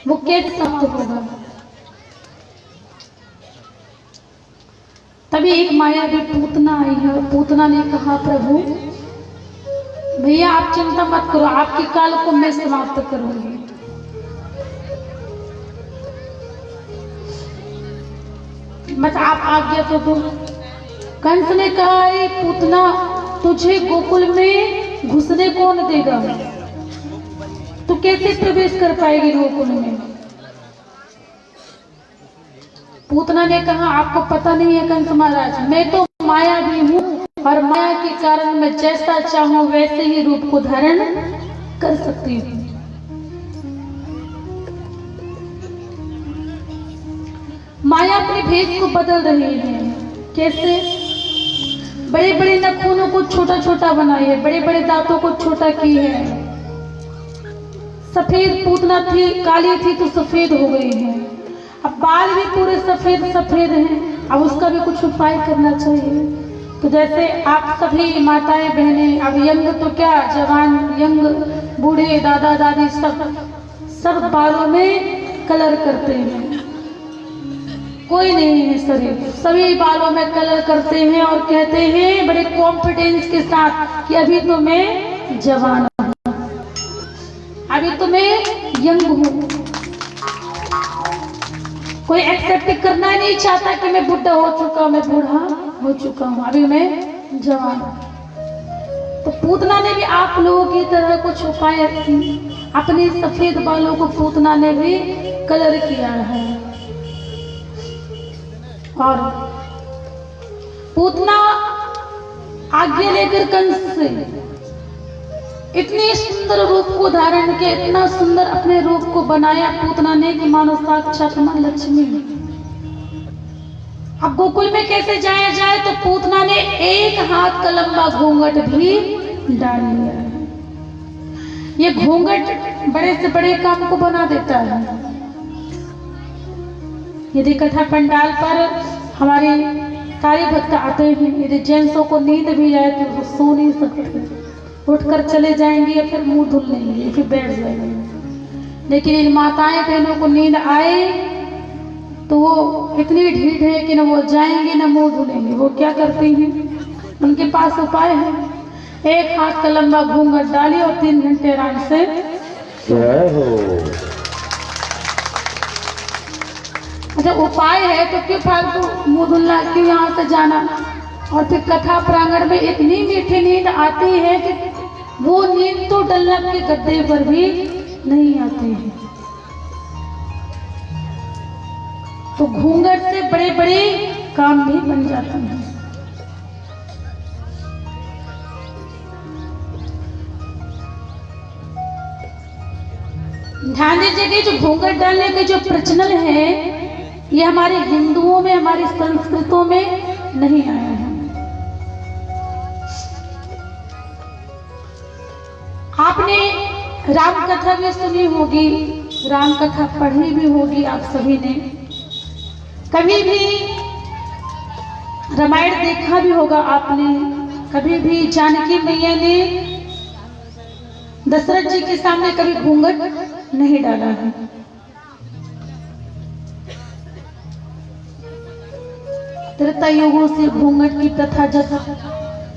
वो कैसे समाप्त होगा? तभी एक मायावी पूतना आई है और पूतना ने कहा, प्रभु भैया आप चिंता मत करो, आपके काल को मैं समाप्त करूंगी। बस आप आज्ञा तो दो। कंस ने कहा, अरे पूतना, तुझे गोकुल में घुसने कौन देगा? तू कैसे प्रवेश कर पाएगी गोकुल में? पूतना ने कहा, आपको पता नहीं है कंस महाराज, मैं तो माया भी हूँ और माया के कारण मैं जैसा चाहूं वैसे ही रूप को धारण कर सकती हूँ। माया अपने भेद को बदल रही है। कैसे? बड़े बड़े नाखूनों को छोटा छोटा बनाई है, बड़े बड़े दांतों को छोटा की है। सफेद पूतना थी, काली थी तो सफेद हो गई है। अब बाल भी पूरे सफेद सफेद हैं। अब उसका भी कुछ उपाय करना चाहिए। तो जैसे आप सभी माताएं बहनें, अब यंग तो क्या, जवान, यंग, बूढ़े, दादा दादी सब बालों में कलर करते हैं। कोई नहीं है शरीर, सभी बालों में कलर करते हैं और कहते हैं बड़े कॉन्फिडेंस के साथ कि अभी तो मैं जवान हूँ, अभी तो मैं यंग हूँ। कोई एक्सेप्ट करना नहीं चाहता कि मैं बुढ़ा हो चुका, मैं बूढ़ा हो चुका हूँ, अभी मैं जवान हूँ। तो पूतना ने भी आप लोगों की तरह कुछ उपाय अपने सफेद बालों को पूतना ने भी कलर किया है। और पूतना आज्ञा लेकर कंस से इतने सुंदर रूप को धारण किया, इतना सुंदर अपने रूप को बनाया पूतना ने कि मानो साक्षात मां लक्ष्मी। अब गोकुल में कैसे जाया जाए? तो पूतना ने एक हाथ का लंबा घूंघट भी डाल लिया। ये घूंघट बड़े से बड़े काम को बना देता है। यदि कथा पंडाल पर हमारे सारे भक्त आते हैं, यदि जेंट्सों को नींद भी आए तो वो सो नहीं सकते, उठकर चले जाएंगे या फिर मुंह धुल लेंगे, फिर बैठ जाएंगे। लेकिन इन माताएं बहनों को नींद आए तो वो इतनी ढीठ है कि न वो जाएंगे न मुंह धुलेंगे। वो क्या करती हैं? उनके पास उपाय है। एक हाथ का लंबा घूंघट डालिए और 3 घंटे आराम से जय हो। अच्छा उपाय है तो क्यों फालतू मुंह धुलना, क्यों यहाँ से जाना? और फिर कथा प्रांगण में इतनी मीठी नींद आती है कि वो नींद तो डल्लब के गद्दे पर भी नहीं आती है। तो घूंघट से बड़े बड़े काम भी बन जाते हैं। ध्यान दीजिए कि जो घूंघट डालने के जो प्रचलन है ये हमारे हिंदुओं में, हमारी संस्कृतों में नहीं आया है। आपने राम कथा भी सुनी होगी, राम कथा पढ़ी भी होगी आप सभी ने। कभी भी रामायण देखा भी होगा आपने। कभी भी जानकी मैया ने दशरथ जी के सामने कभी घूंघट नहीं डाला है। त्रेता युगों से घूंघट की प्रथा जब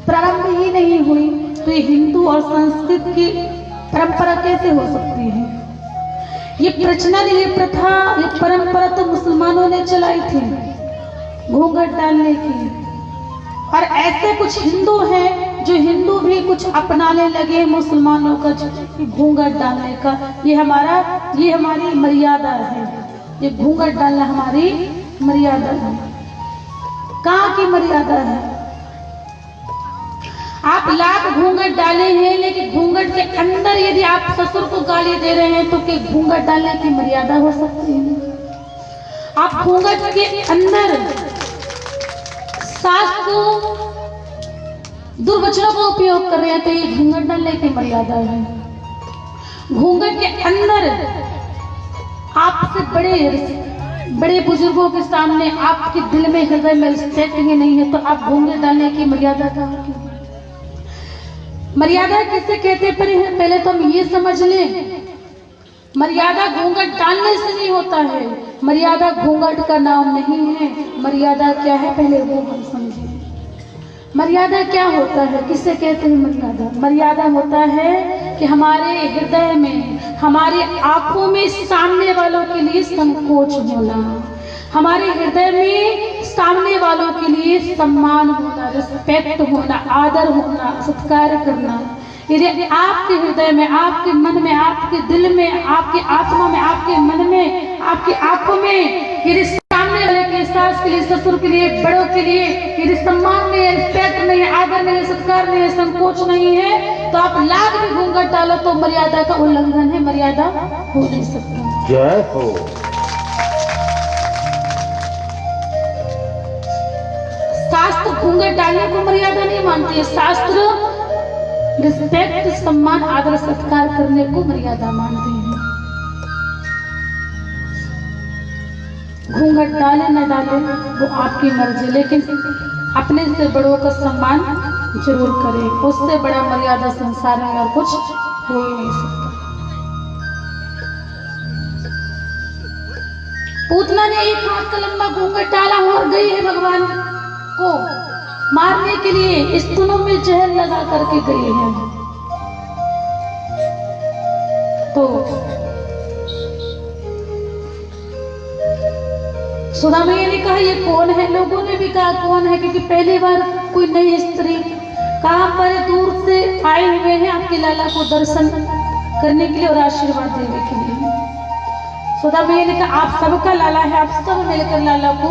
प्रारंभ ही नहीं हुई तो ये हिंदू और संस्कृत की परंपरा कैसे हो सकती है? ये प्रचलन, ये प्रथा, ये परंपरा तो मुसलमानों ने चलाई थी घूंघट डालने की। और ऐसे कुछ हिंदू हैं जो हिंदू भी कुछ अपनाने लगे मुसलमानों का घूंघट डालने का। ये हमारी मर्यादा है। ये घूंघट डालना हमारी मर्यादा है। कहाँ की मर्यादा है? आप लाख घूंघट डाले हैं लेकिन घूंघट के अंदर यदि आप ससुर को गाली दे रहे हैं तो क्या घूंघट डालने की मर्यादा हो सकती है? आप घूंघट के अंदर सास को दुर्वचनों का उपयोग कर रहे हैं तो ये घूंघट डालने की मर्यादा है। घूंघट के अंदर आपसे बड़े बुजुर्गों के सामने आपके दिल में, हृदय में रिस्पेक्ट ही नहीं है तो आप घूंघट डालने की मर्यादा कहाँ की? मर्यादा किसे कहते हैं? पहले तो हम ये समझ लें मर्यादा घूंघट डालने से नहीं होता है। मर्यादा घूंघट का नाम नहीं है। मर्यादा क्या है पहले वो हम समझें। मर्यादा क्या होता है, किसे कहते हैं मर्यादा? मर्यादा होता है कि हमारे हृदय में, हमारी आंखों में सामने वालों के लिए संकोच होना, हमारे हृदय में सामने वालों के लिए सम्मान होना, रिस्पेक्ट होना, आदर होना, सत्कार करना। यदि आपके हृदय में, आपके मन में, आपके दिल में, आपकी आत्मा में, आपके मन में, आपकी आंखों में यदि सामने वाले के, सास के लिए, ससुर के लिए, बड़ों के लिए यदि सम्मान नहीं है, रिस्पेक्ट नहीं है, आदर नहीं है, सत्कार नहीं है, संकोच नहीं है, तो आप लाख भी घूंघट डालो तो मर्यादा का उल्लंघन है, मर्यादा हो नहीं सकता। जय हो। शास्त्र घूंघट डालने को मर्यादा नहीं मानती है। शास्त्र रिस्पेक्ट, सम्मान, आदर, सत्कार करने को मर्यादा मानते हैं। घूंघट डाले न डाले वो आपकी मर्जी, लेकिन अपने से बड़ों का सम्मान जरूर करें। उससे बड़ा मर्यादा संसार में और कुछ हो ही नहीं सकता। पूतना ने एक हाथ का लंबा घूंघट डाला और गई है भगवान को मारने के लिए, स्तनों में जहर लगा करके गई है। तो सुधा मैया ने कहा ये कौन है? लोगों ने भी कहा कौन है, क्योंकि पहली बार कोई नई स्त्री कहां पर दूर से आए हुए हैं आपके लाला को दर्शन करने के लिए और आशीर्वाद देने के लिए। सुधा मैया ने कहा आप सबका लाला है, आप सब मिलकर लाला को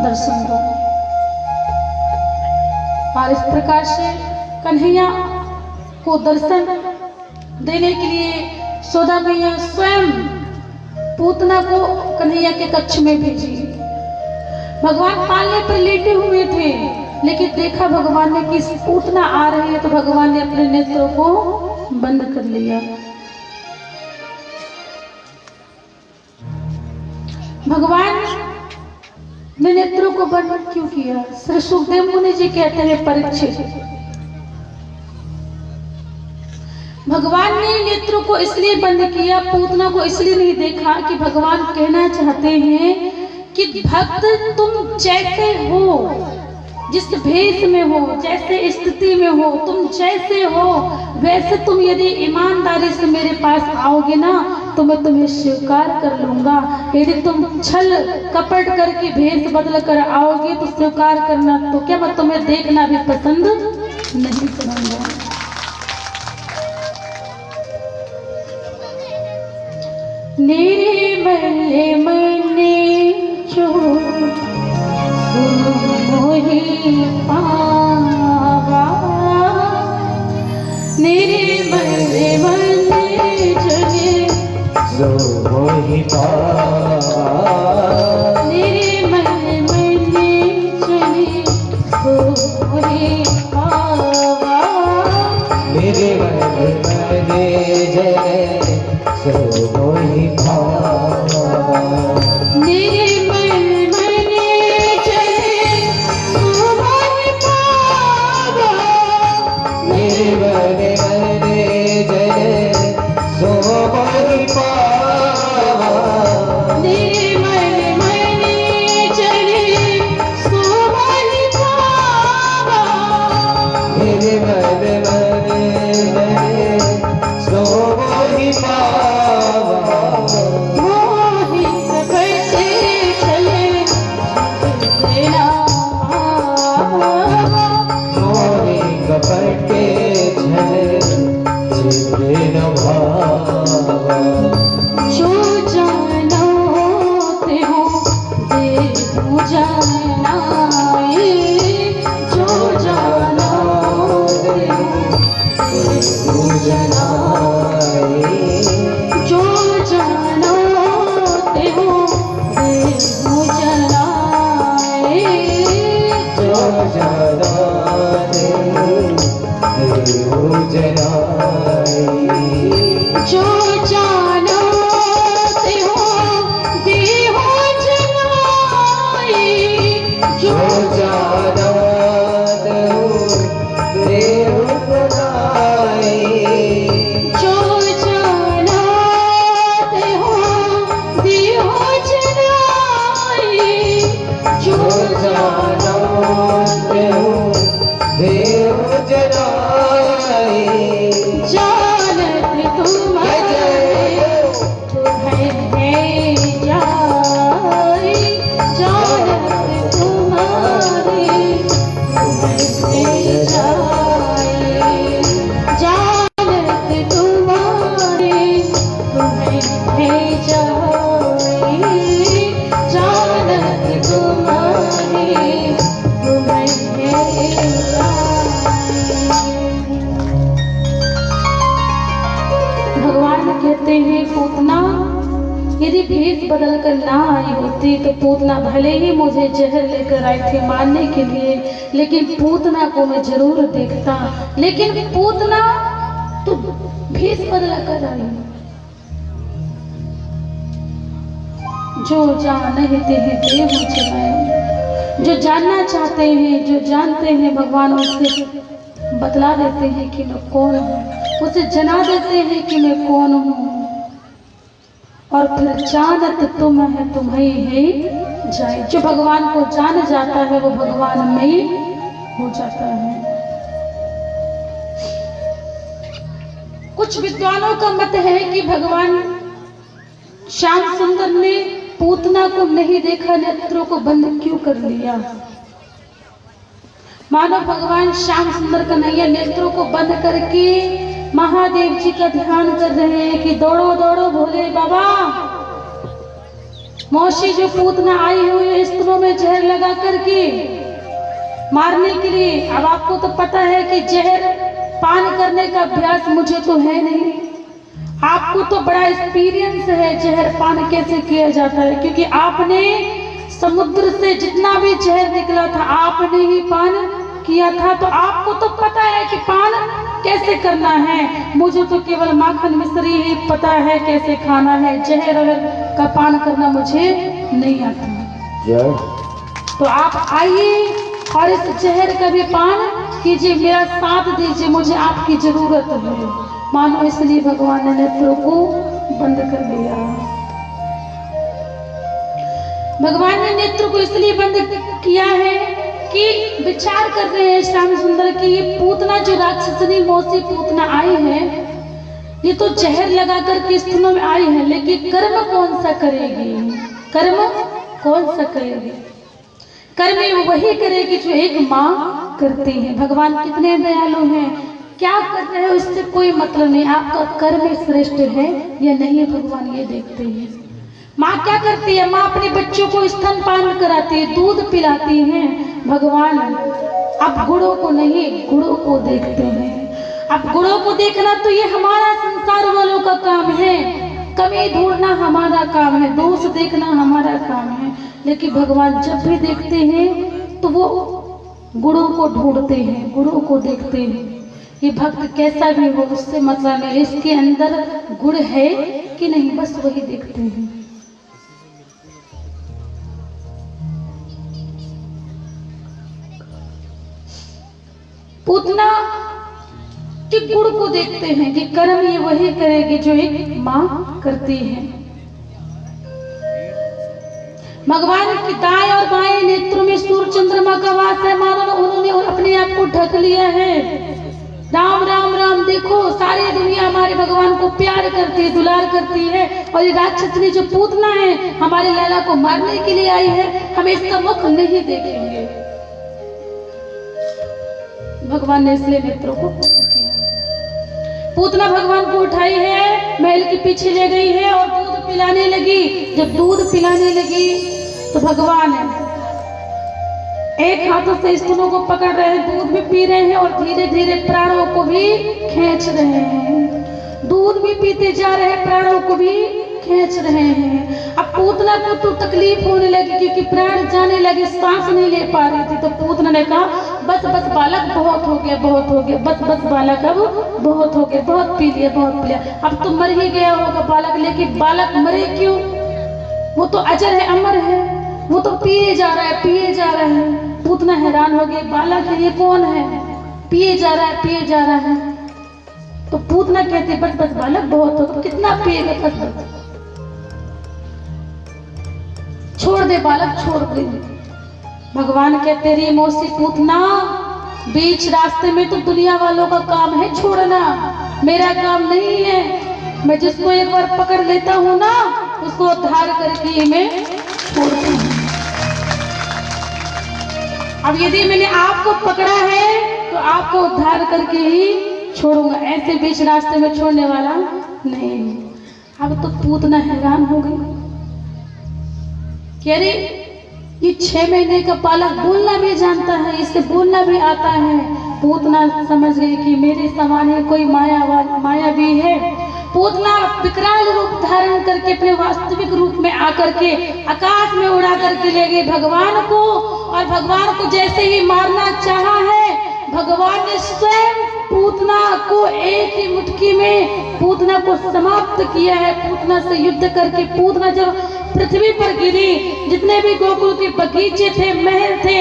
दर्शन दो। और इस प्रकार से कन्हैया को दर्शन देने के लिए सुधा मैया स्वयं पूतना को कन्हैया के कक्ष में भेजी। भगवान पालने पर लेटे हुए थे, लेकिन देखा भगवान ने कि पूतना आ रही है, तो भगवान ने अपने नेत्रों को बंद कर लिया। भगवान ने नेत्रों को बंद क्यों किया? श्री सुखदेव मुनि जी कहते हैं परीक्षित, भगवान ने नेत्रों को इसलिए बंद किया, पूतना को इसलिए नहीं देखा कि भगवान कहना चाहते हैं कि भक्त तुम जैसे हो, जिस भेष में हो, जैसे स्थिति में हो, तुम जैसे हो वैसे तुम यदि ईमानदारी से मेरे पास आओगे ना तो मैं तुम्हें स्वीकार कर लूंगा। यदि तुम छल कपट करके भेष बदल कर आओगे तो स्वीकार करना तो क्या, मैं तुम्हें देखना भी पसंद नहीं करूंगा। निर्मल मने जो मोहि पावा, निर्मल मने जने जो मोहि पावा, निर्मल मने जने जो मोहि पावा, निर्मल मने जने जो मोहि पावा, निर्मल मने जने जो मोहि पावा, निर्मल मने जने जो मोहि पावा, निर्मल मने जने जो मोहि पावा, निर्मल मने जने जो मोहि पावा, मोहित करते चले तेरा मोहि कपटे झले जितने न भावा, जो जानो तुम्हें भेजा जानत तुम्हारी तुम्हें भेजा। भगवान कहते हैं पूतना यदि भेष बदल कर ना आई होती तो पूतना भले ही मुझे जहर लेकर आई थी मारने के लिए, लेकिन पूतना को मैं जरूर देखता। लेकिन पूतना तो भेष बदल कर आई। जो जानते हैं देव चलाए, जो जानना चाहते हैं, जो जानते हैं भगवान उससे बतला देते हैं कि मैं कौन हूँ, उसे जना देते हैं कि मैं कौन हूँ। और फिर जानत तुम है तुम्हें ही जाए। जो भगवान को जान जाता है वो भगवान में ही हो जाता है। कुछ विद्वानों का मत है कि भगवान श्याम सुंदर ने पूतना को नहीं देखा, नेत्रों को बंद क्यों कर लिया। मानो भगवान श्याम सुंदर कन्हैया नेत्रों को बंद करके महादेव जी का ध्यान कर रहे हैं कि दौड़ो दौड़ो भोले बाबा, मौसी जो पूतना आई हुई है स्त्रों में जहर लगा करके मारने के लिए। अब आपको तो पता है कि जहर पान करने का अभ्यास मुझे तो है नहीं, आपको तो बड़ा एक्सपीरियंस है जहर पान कैसे किया जाता है, क्योंकि आपने समुद्र से जितना भी जहर निकला था आपने ही पान किया था, तो आपको तो पता है कि पान कैसे करना है। मुझे तो केवल माखन मिश्री ही पता है कैसे खाना है, जहर का पान करना मुझे नहीं आता। तो आप आइए और इस जहर का भी पान कीजिए, मेरा साथ दीजिए, मुझे आपकी जरूरत है। मानो इसलिए भगवान ने नेत्रों को बंद कर दिया। भगवान ने नेत्र को इसलिए बंद किया है कि विचार कर रहे हैं श्याम सुंदर की ये पूतना जो राक्षसनी मौसी पूतना आई है, ये तो जहर लगाकर के स्तनों में आई है, लेकिन कर्म कौन सा करेगी, कर्म कौन सा करेगी। कर्म वो वही करेगी जो एक माँ करती है। भगवान कितने दयालु हैं, क्या कर रहे हो इससे कोई मतलब नहीं, आपका कर्म श्रेष्ठ है या नहीं भगवान ये देखते हैं। माँ क्या करती है, माँ अपने बच्चों को स्तनपान कराती है, दूध पिलाती है। भगवान अब गुणों को नहीं, गुणों को देखते हैं। अब गुणों को देखना तो ये हमारा संसार वालों का काम है, कमी ढूंढना हमारा काम है, दोष देखना हमारा काम है। लेकिन भगवान जब भी देखते हैं तो वो गुणों को ढूंढते हैं, गुणों को देखते हैं। ये भक्त कैसा भी हो उससे मतलब है, इसके अंदर गुण है कि नहीं, बस वही देखते हैं। पूतना के गुण को देखते हैं कि कर्म ये वही करेगी जो एक माँ करती है। भगवान की दाएं और बाएं नेत्रों में सूर्य चंद्रमा का वास है, मानो उन्होंने अपने आप को ढक लिया है। राम राम राम, देखो सारी दुनिया हमारे भगवान को प्यार करती है, दुलार करती है, और ये राक्षसनी जो पूतना है हमारे लैला को मारने के लिए आई है, हम इसका मुख नहीं देखेंगे। भगवान ने इसलिए नेत्रों को बंद किया। पूतना भगवान को उठाई है, महल के पीछे ले गई है और दूध पिलाने लगी। जब दूध पिलाने लगी तो भगवान एक हाथों से स्तनों को पकड़ रहे हैं, दूध भी पी रहे हैं और धीरे धीरे प्राणों को भी खींच रहे हैं। दूध भी पीते जा रहे हैं, प्राणों को भी खींच रहे हैं। अब पूतना को तो तकलीफ होने लगी क्योंकि प्राण जाने लगे, सांस नहीं ले पा रही थी। तो पूतना ने कहा बस बस बालक, बहुत हो गया, बहुत हो गया, बस बस बालक, अब बहुत हो गया, बहुत पी लिया, बहुत पी लिया, अब तो मर ही गया होगा बालक। लेकिन बालक मरे क्यों, वो तो अजर है, अमर है, वो तो पिए जा रहा है, पिए जा रहा है। पूतना हैरान हो गई, बालक है ये कौन है, पिए जा रहा है, पिए जा रहा है। तो पूतना कहते बस बस बालक, बहुत हो, कितना पिएगा, बस बस छोड़ दे बालक, छोड़ दे। भगवान कहते रे मौसी पूतना, बीच रास्ते में तो दुनिया वालों का काम है छोड़ना, मेरा काम नहीं है। मैं जिसको एक बार पकड़ लेता हूँ ना उसको उद्धार करके मैं छोड़ती हूँ। अब यदि मैंने आपको पकड़ा है तो आपको उद्धार करके ही छोड़ूंगा, ऐसे बीच रास्ते में छोड़ने वाला नहीं। अब तो पूतना हैरान हो गई कि अरे ये 6 महीने का बालक बोलना भी जानता है, इसे बोलना भी आता है। पूतना समझ गई कि मेरे समान है कोई माया भी है। पूतना विकराल रूप धारण करके अपने वास्तविक रूप में आकर के आकाश में उड़ा करके ले गए भगवान को, और भगवान को जैसे ही मारना चाहा है, भगवान ने स्वयं पूतना को एक ही मुट्ठी में पूतना को समाप्त किया है। पूतना से युद्ध करके पूतना जब पृथ्वी पर गिरी, जितने भी गोकुल के बगीचे थे, महल थे,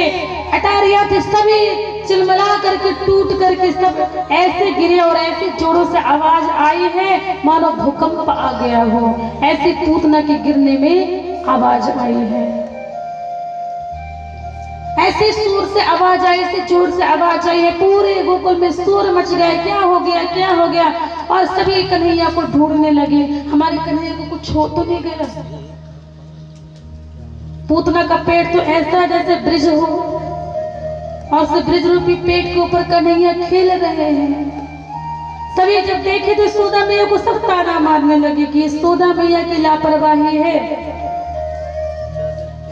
अटारियां थे, सभी चिलमिला करके टूट करके सब ऐसे गिरे और ऐसे जोरों से आवाज आई है मानो भूकंप आ गया हो। ऐसी पूतना के गिरने में आवाज आई है, ऐसे शोर से आवाज आई, ऐसे जोर से आवाज आई है। पूरे गोकुल में शोर मच गया, क्या हो गया, क्या हो गया। और सभी कन्हैया को ढूंढने लगे, हमारे कन्हैया को कुछ हो तो नहीं गया। पूतना का पेट तो ऐसा जैसे ब्रिज हो, और उस ब्रिज रूपी पेट के ऊपर कन्हैया खेल रहे हैं। सभी जब देखे तो यशोदा मैया को सब ताना मारने लगे कि यशोदा मैया की लापरवाही है।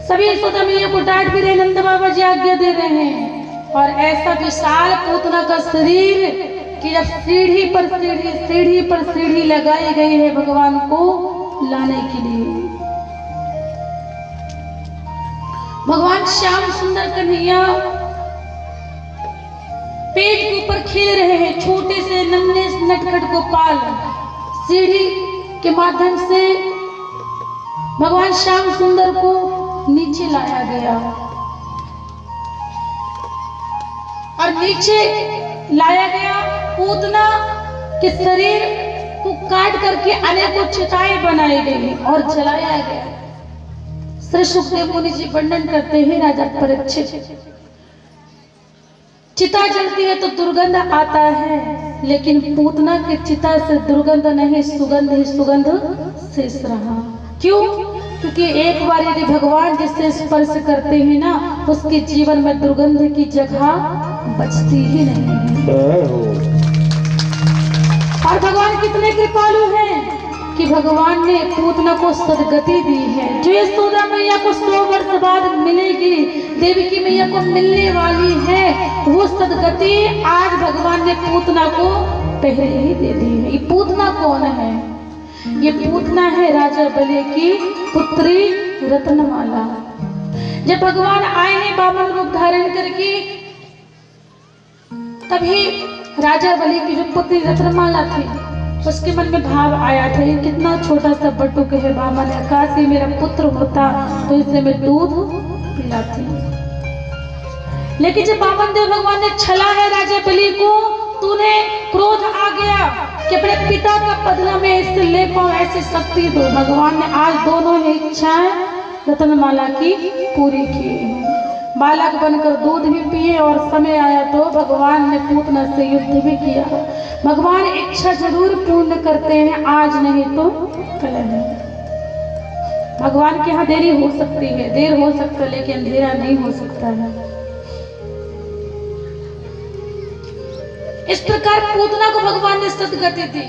सभी यशोदा मैया को डांट भी रहे, नंद बाबा जी आज्ञा दे रहे हैं। और ऐसा विशाल पूतना का शरीर कि जब सीढ़ी पर सीढ़ी लगाई गई है भगवान को लाने के लिए। भगवान श्याम सुंदर कन्हैया पेट के ऊपर खेल रहे हैं, छोटे से नन्हे नटखट गोपाल। सीढ़ी के माध्यम से भगवान श्याम सुंदर को नीचे लाया गया, और नीचे लाया गया पूतना के शरीर को काट करके अनेकों चिताएं बनाई गई और जलाया गया। श्री सुखदेव मुनि जी वर्णन करते हैं, राजा परीक्षित, चिता जलती है तो दुर्गंध आता है, लेकिन पूतना के चिता से दुर्गंध नहीं, सुगंध ही सुगंध शेष रहा। क्यों? क्योंकि एक बार यदि भगवान जिससे स्पर्श करते हैं ना, उसके जीवन में दुर्गंध की जगह बचती ही नहीं है। और भगवान कितने कृपालु हैं कि भगवान ने पूतना को सदगति दी है। जो यशोदा मैया को 100 वर्ष बाद मिलेगी, देवकी मैया को मिलने वाली है, वो सदगति आज भगवान ने पूतना को पहले ही दे दी है। ये पूतना कौन है? ये पूतना है राजा बलि की पुत्री रत्नमाला। जब भगवान आए हैं बामन रूप धारण करके, तभी राजा बलि की जो पुत्री रत्नमाला थी, उसके मन में भाव आया था, ये कितना छोटा सा बटुक है, बामन है, काश ये मेरा पुत्र होता तो इसे मैं दूध पिलाती। लेकिन जब बामन देव भगवान ने छला है राजा बलि को, तो उन्हें क्रोध आ गया कि अपने पिता का बदला में इससे ले पाऊं, ऐसी शक्ति दो। भगवान ने आज दोनों ही इच्छाएं रत्नमाला की पूरी की। बालक बनकर दूध भी पिए, और समय आया तो भगवान ने पूतना से युद्ध भी किया। भगवान इच्छा जरूर पूर्ण करते हैं, आज नहीं तो कल नहीं। भगवान के यहाँ देरी हो सकती है, देर हो सकता है, लेकिन अंधेरा नहीं हो सकता है। इस प्रकार पूतना को भगवान ने सदगति दी।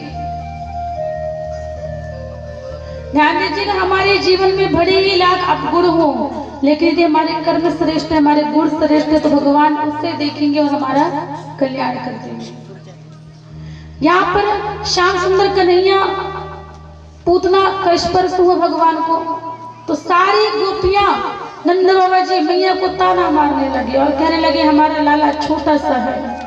ध्यान दीजिएगा, हमारे जीवन में भले ही लाख अवगुण हो, लेकिन यदि हमारे कर्म श्रेष्ठ है, हमारे गुण श्रेष्ठ है, तो भगवान उससे देखेंगे और हमारा कल्याण कर देंगे। यहाँ पर श्याम सुंदर कन्हैया पूतना का स्पर्श हुआ भगवान को, तो सारी गोपियां नंद बाबा जी मैया को ताना मारने लगे और कहने लगे हमारा लाला छोटा सा है,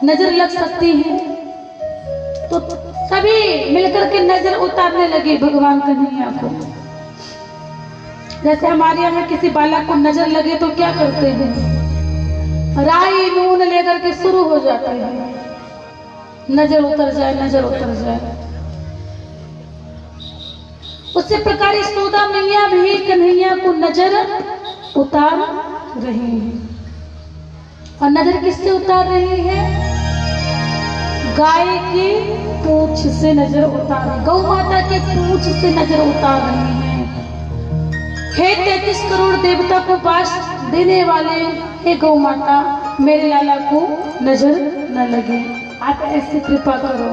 नजर लग सकती है। तो सभी मिलकर के नजर उतारने लगे भगवान कन्हैया को। जैसे हमारे यहाँ किसी बालक को नजर लगे तो क्या करते हैं, राई नून लेकर के शुरू हो जाते हैं, नजर उतर जाए, नजर उतर जाए। उसी प्रकार यशोदा मैया भी कन्हैया को नजर उतार रही है। और नजर किससे उतार रही है? गाय की पूंछ से नजर उतार, गौ माता की पूंछ से नजर उतार रही है। हे 33 करोड़ देवता को वास देने वाले हे गौ माता, मेरे लाला को नजर न लगे, आप ऐसी कृपा करो।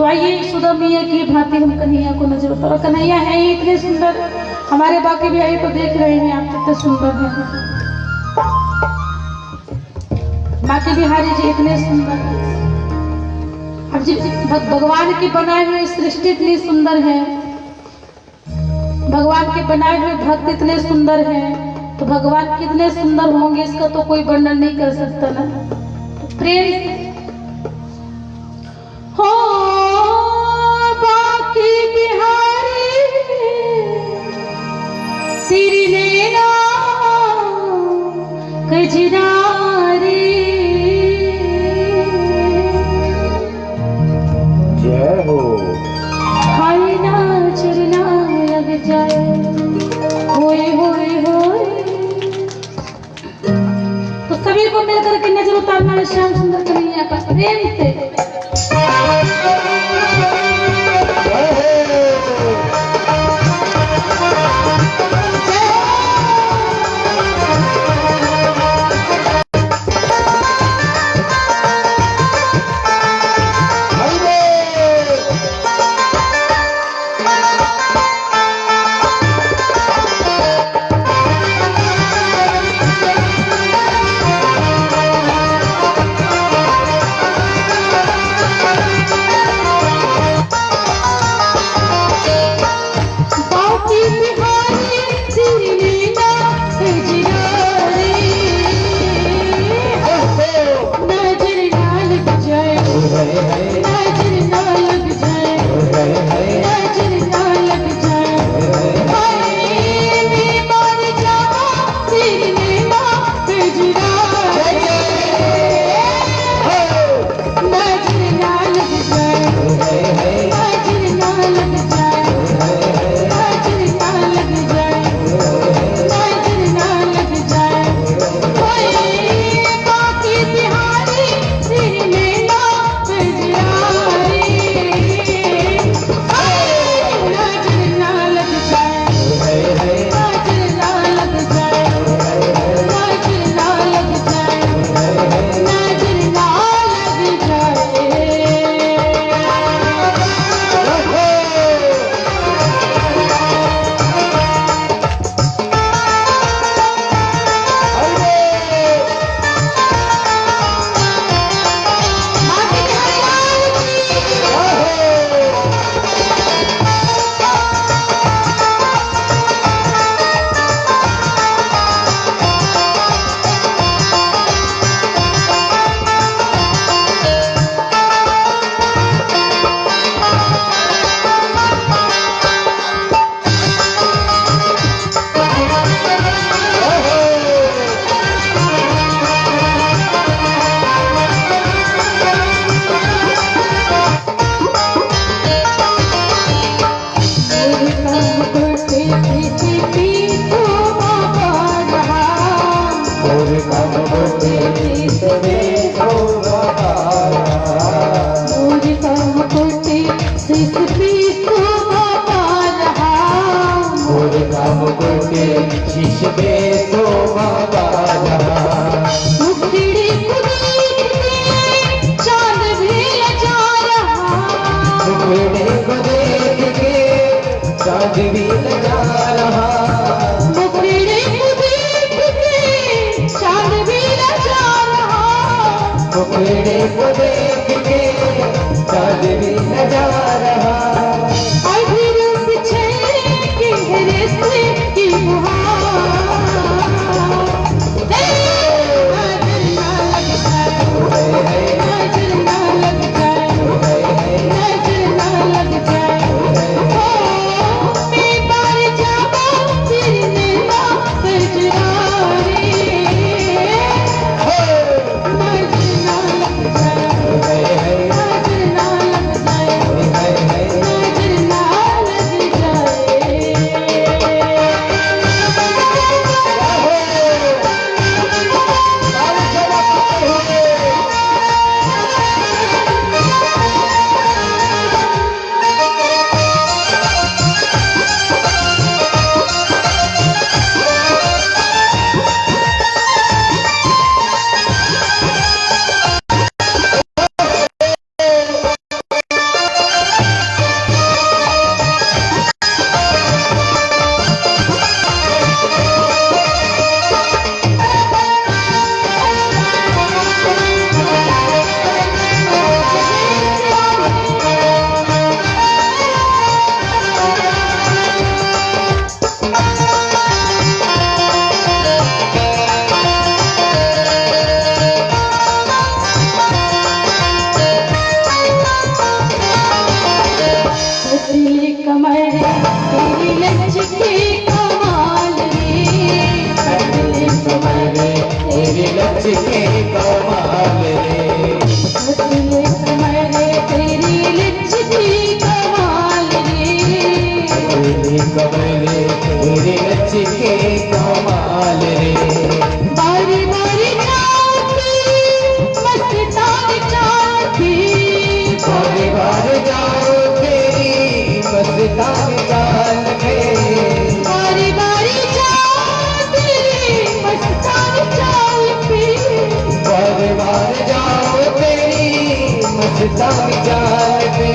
तो आइए सुधा मैया की भांति हम कन्हैया को नजर उतारो। कन्हैया है ही इतने सुंदर, हमारे बाकी भी आई तो देख रहे हैं आप कितने सुंदर हैं। बाकी बिहारी जी इतने सुंदर हैं। अब जी भगवान की बनाए हुए सृष्टि इतनी सुंदर है, भगवान के बनाए हुए भक्त इतने सुंदर हैं, तो भगवान कितने सुंदर होंगे इसका तो कोई वर्णन नहीं कर सकता ना। तो प्रेम हो बाकी बिहारी तेरी नैना कजरारी, जय हो। हाय ना चलना लग जाए होए होए होए। तो सभी को मिलकर के नजर उतारना है श्याम सुंदर कन्हैया का प्रेम से। मस्तान जान पे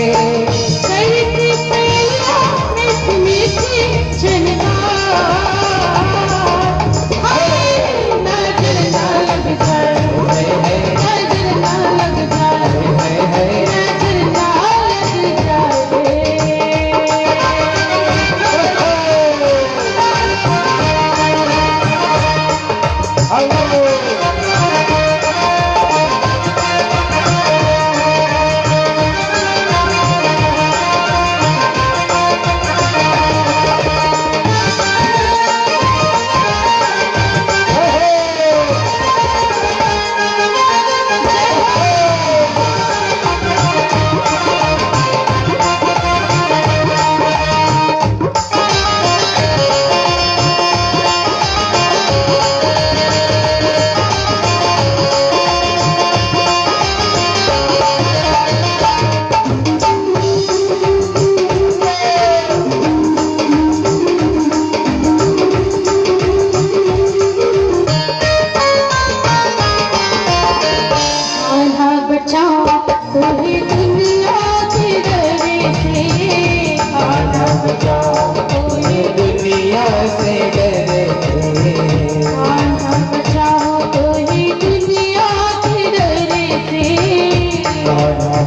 करती पहला मीठी मीठी झनकार, हाय नजर ना लग जाए, नजर ना लग जाए, नजर ना लग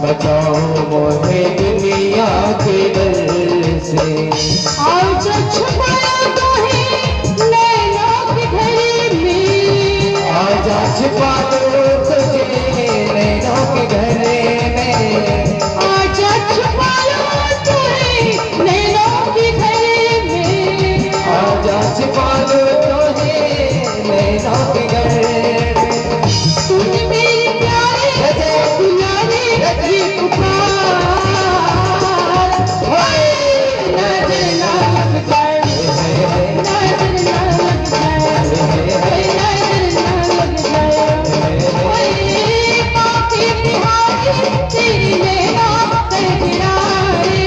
बचाओ मोहे दुनिया के डर से। और जो छुपाया तो है नैनों के घर में, आजा छुपा दो तुझे नैनों के घर में, आजा छुपा लो तो है नैनों के घर में, आजा छुपा दो तुझे नैनों के घर में। सुन मेरे प्यारे दुलारे ये पुकार, हाय नजर ना लग जाए, नजर ना लग जाए, नजर ना लग जाए, हाय काफी बिहारी तेरी नैना कजरारे,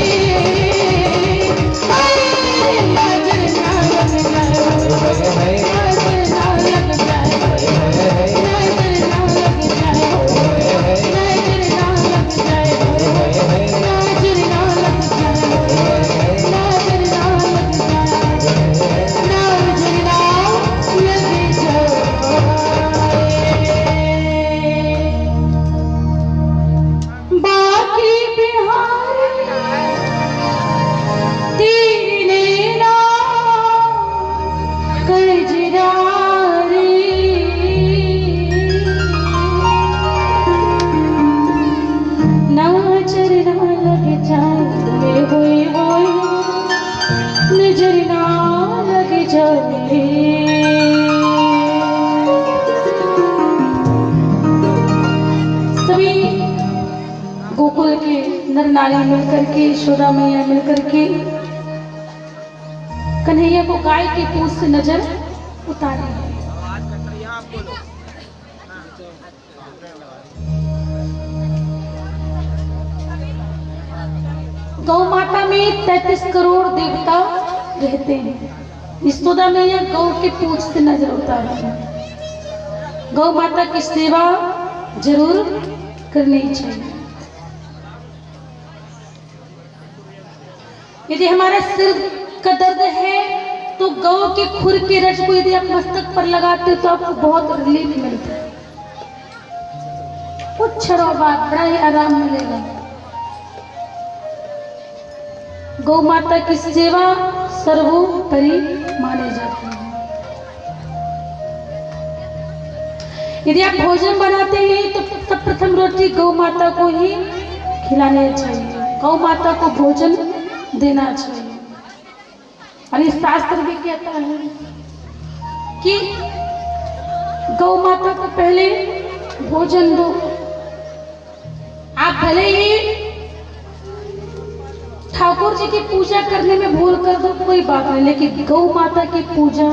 हाय नजर ना लग जाए, नजर ना लग जाए, नजर ना लग जाए, नजर ना लग जाए, नजर ना लग जाए, नजर ना लग जाए, नजर ना लग जाए। बाकी बिहार तेरी नैना कजरारे, नजर ना लग जाए, होए होए नजर ना लग जाए। सभी गोकुल के नर नारी मिलकर के, यशोदा मैया मिलकर के कन्हैया को गाय के पूंछ से नजर उतारी है। गौ माता में 33 करोड़ देवता रहते हैं। यशोदा मैया गौ के पूंछ से नजर उतारी है। गौ माता की सेवा जरूर करनी चाहिए। यदि हमारा सिर का दर्द है तो गौ के खुर के रज को यदि आप मस्तक पर लगाते हो तो आपको बहुत रिलीफ मिलता है, कुछ क्षणों बाद बड़ा ही आराम मिलेगा। गौ माता की सेवा सर्वोपरि मानी जाती है। यदि आप भोजन बनाते हैं तो सर्वप्रथम रोटी गौ माता को ही खिलानी चाहिए, गौ माता को भोजन देना चाहिए। और इस शास्त्र भी कहता है कि गौ माता को पहले भोजन दो। आप भले ही ठाकुर जी की पूजा करने में भूल कर दो, कोई बात नहीं, लेकिन गौ माता की पूजा,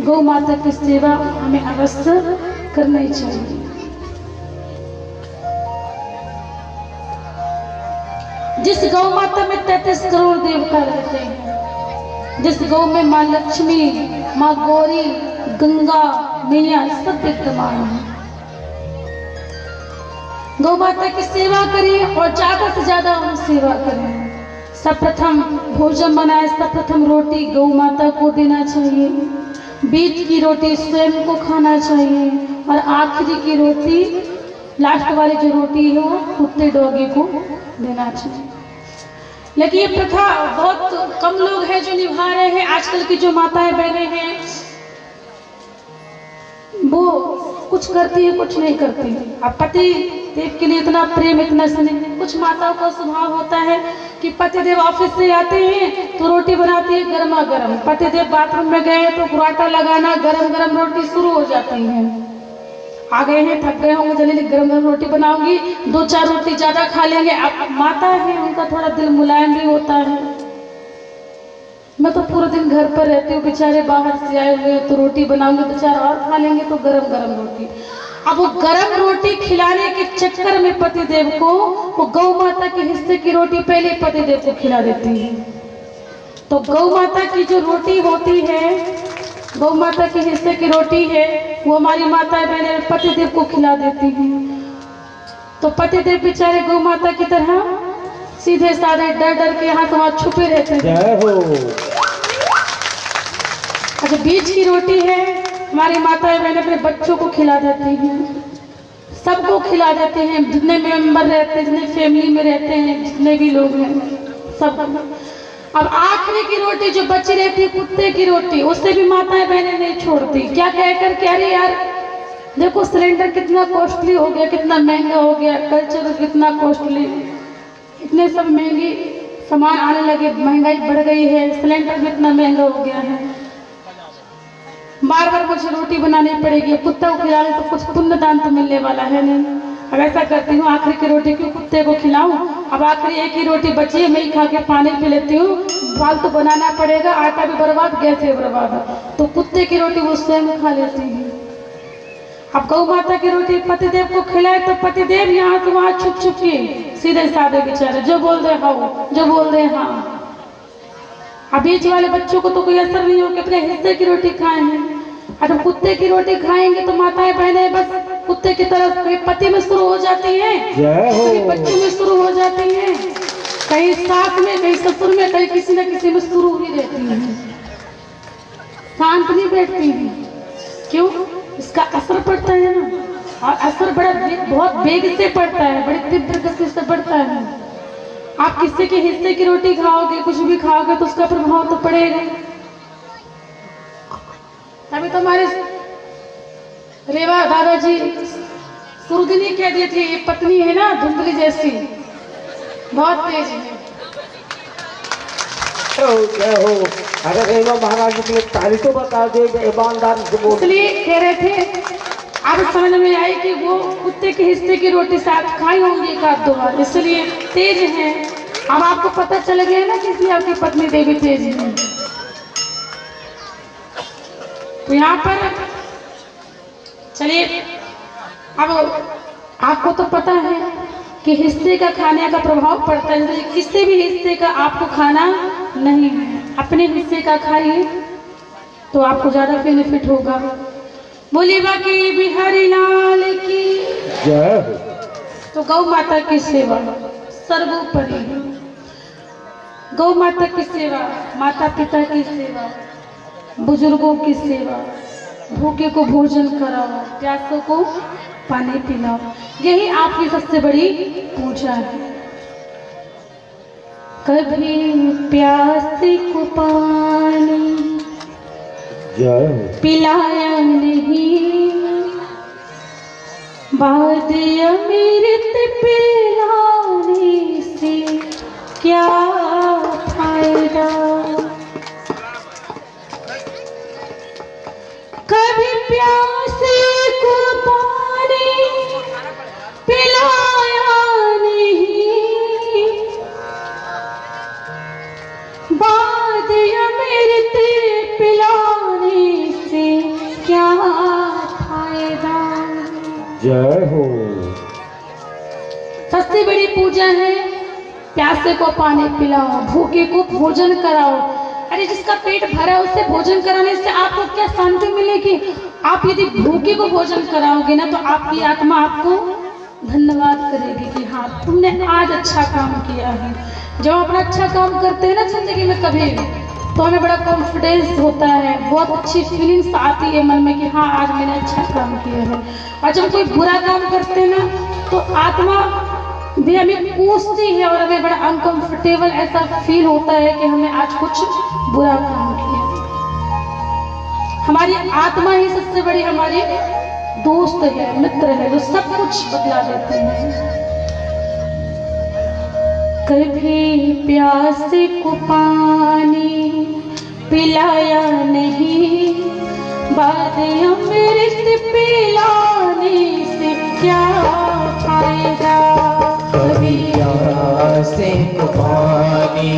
गौ माता की सेवा हमें अवश्य करनी चाहिए। जिस गौ माता में 33 करोड़ देवता रहते हैं, जिस गौ में माँ लक्ष्मी, माँ गौरी, गंगा मैया सब विद्यमान है, गौ माता की सेवा करें और ज़्यादा से ज़्यादा उन सेवा करें। सर्वप्रथम भोजन बनाए, सर्वप्रथम रोटी गौ माता को देना चाहिए, बीच की रोटी स्वयं को खाना चाहिए और आखिरी की रोटी, लास्ट वाली जो रोटी है वो कुत्ते डॉगी को देना चाहिए। लेकिन ये प्रथा बहुत कम लोग हैं जो निभा रहे हैं। आजकल की जो माताएं बहनें हैं वो कुछ करती है, कुछ नहीं करती। अब पति देव के लिए इतना प्रेम, इतना स्नेह। कुछ माताओं का स्वभाव होता है कि पतिदेव ऑफिस से आते हैं तो रोटी बनाती है गर्मा गर्म, पतिदेव बाथरूम में गए तो पराठा लगाना, गरम गरम रोटी शुरू हो जाती है। आ गए हैं, थक गए होंगे, जल्दी गरम गरम रोटी बनाऊंगी, 2-4 रोटी ज्यादा खा लेंगे। अब माता है, उनका थोड़ा दिल मुलायम भी होता है। मैं तो पूरा दिन घर पर रहती हूँ, बेचारे बाहर से आए हुए तो रोटी बनाऊंगी, 2-4 और खा लेंगे तो गरम गरम रोटी। अब वो गरम रोटी खिलाने के चक्कर में पतिदेव को वो गौ माता के हिस्से की रोटी पहले पतिदेव को खिला देती है। तो गौ माता की जो रोटी होती है, गौ माता के हिस्से की रोटी है, वो हमारी माताएं बहनें पतिदेव को खिला देती हैं। तो पतिदेव बेचारे गौ माता की तरह सीधे साधे डर डर के यहाँ तो वहाँ छुपे रहते हैं। अच्छा, बीच की रोटी है, हमारी माताएं बहनें अपने बच्चों को खिला देती हैं, सबको खिला देते हैं, जितने मेंबर रहते हैं, जितने फैमिली में रहते हैं, जितने भी लोग हैं सब। अब आखिरी की रोटी जो बची रहती है कुत्ते की रोटी, उससे भी माताएं बहनें नहीं छोड़ती। क्या कहकर कि अरे यार देखो सिलेंडर कितना कॉस्टली हो गया, कितना महंगा हो गया, कल्चर कितना कॉस्टली, इतने सब महंगी सामान आने लगे, महंगाई बढ़ गई है, सिलेंडर भी इतना महंगा हो गया है, बार बार मुझे रोटी बनानी पड़ेगी, कुत्ते को खिलाने तो कुछ पुण्य दान तो मिलने वाला है नहीं। अब ऐसा करती हूँ आखिरी की रोटी क्यों कुत्ते को खिलाऊं, अब आखिरी एक ही रोटी बची है, मैं ही खा के पानी पी लेती हूँ, फालतू बनाना पड़ेगा, आटा भी बर्बाद, गैस भी बर्बाद, तो कुत्ते की रोटी वो स्वयं खा लेती है। अब गौ माता की रोटी पतिदेव को खिलाए तो पतिदेव यहाँ से वहाँ छुप छुप के सीधे साधे बेचारे जो बोल रहे हाँ, जो बोल रहे हाँ। अब बीच वाले बच्चों को तो कोई असर नहीं हो कि अपने हिस्से की रोटी खाए हैं। अगर कुत्ते की रोटी खाएंगे तो माताएं बहनें बस कुत्ते की तरफ कहीं पति में शुरू हो जाती हैं, कहीं बच्चों में शुरू हो जाती हैं, कहीं सास में, कहीं ससुर में, कहीं किसी न किसी में शुरू ही रहती हैं, शांत नहीं बैठती हैं। क्यों? इसका असर पड़ता है ना, और असर बहुत वेग से पड़ता है, बड़ी तीव्र गति से पड़ता है। आप किसी के हिस्से की रोटी खाओगे, कुछ भी खाओगे तो उसका प्रभाव तो पड़ेगा। अभी तो हमारे रेवा दादाजी सुरगनी कह दी थी, ये पत्नी है ना धुंधली जैसी, बहुत तेज है। अरे रेवा महाराज के लिए तारीख तो बता दे, ईमानदार से बोल। इसलिए कह रहे थे, अब समझ में आई कि वो कुत्ते के हिस्से की रोटी साथ खाई होंगी एक आध 2 बार, इसलिए तेज है। अब आपको पता चल गया ना कि इसलिए आपकी पत्नी देवी तेज है। तो यहाँ पर चलिए, अब आपको तो पता है कि हिस्से का खाने का प्रभाव पड़ता है, किसी भी हिस्से का आपको खाना नहीं है, अपने हिस्से का खाइए तो आपको ज्यादा बेनिफिट होगा। बोलिए बाकी बिहारी लाल की जय। तो गौ माता की सेवा सर्वोपरि है। गौ माता की सेवा, माता पिता की सेवा, बुजुर्गों की सेवा, भूखे को भोजन कराओ, प्यासों को पानी पिलाओ, यही आपकी सबसे बड़ी पूजा है। कभी प्यासे को पानी पिलाया नहीं, बाद अमृत पिलाने से क्या फायदा। कभी प्यासे को पानी पिलाया नहीं, बाद अमृत पिलाने से क्या फायदा। जय हो। सबसे बड़ी पूजा है प्यासे को पानी पिलाओ, भूखे को भोजन कराओ। अरे जिसका पेट भरा है उससे भोजन कराने से आपको क्या शांति मिलेगी। आप यदि भूखे को भोजन कराओगे ना तो आपकी आत्मा आपको धन्यवाद करेगी कि हाँ तुमने आज अच्छा काम किया है। जब हम अपना अच्छा काम करते हैं ना जिंदगी में कभी, तो हमें बड़ा कॉन्फिडेंस होता है, बहुत अच्छी फीलिंग्स आती है मन में कि हाँ आज मैंने अच्छा काम किया है। और जब कोई बुरा काम करते हैं ना तो आत्मा भी हमें कोसती है और हमें बड़ा अनकंफर्टेबल ऐसा फील होता है कि हमें आज कुछ बुरा काम किया। हमारी आत्मा ही सबसे बड़ी हमारी दोस्त है, मित्र है, जो सब कुछ बदला देते हैं। कभी प्यासे को पानी पिलाया नहीं, बाद अमृत पिलाने से क्या फायदा। कभी प्यासे को पानी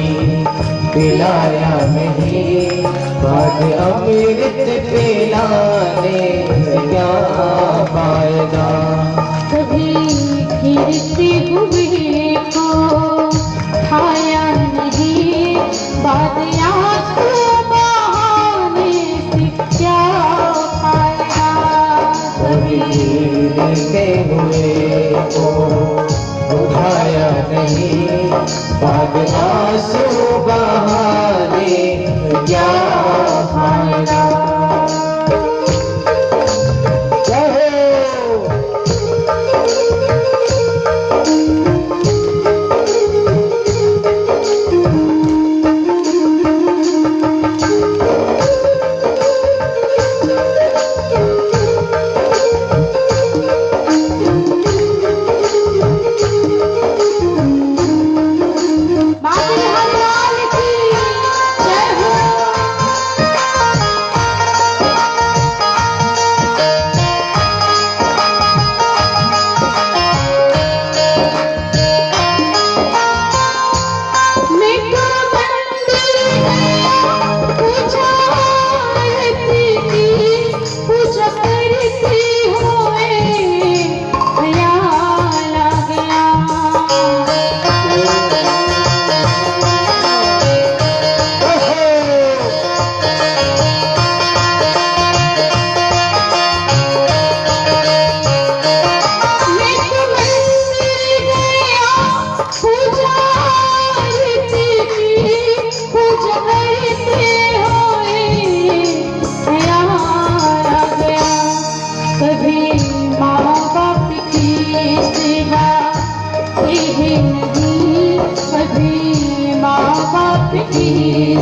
पिलाया नहीं, बाद अमृत पिलाने से क्या फायदा। कभी गिरती हुई को खाया नहीं, बाद आंसू बहाने से क्या फायदा। कभी गिरते हुए को उठाया नहीं, बाद आंसू बहाने क्या फायदा।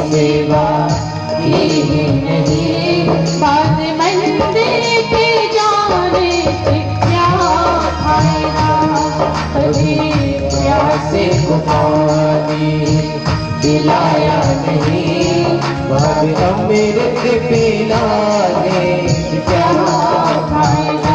सेवा की नहीं, बाद मंदिर के जाने से क्या फायदा। कभी प्यासे को पानी पिलाया नहीं, बाद अमृत पिलाने से क्या फायदा।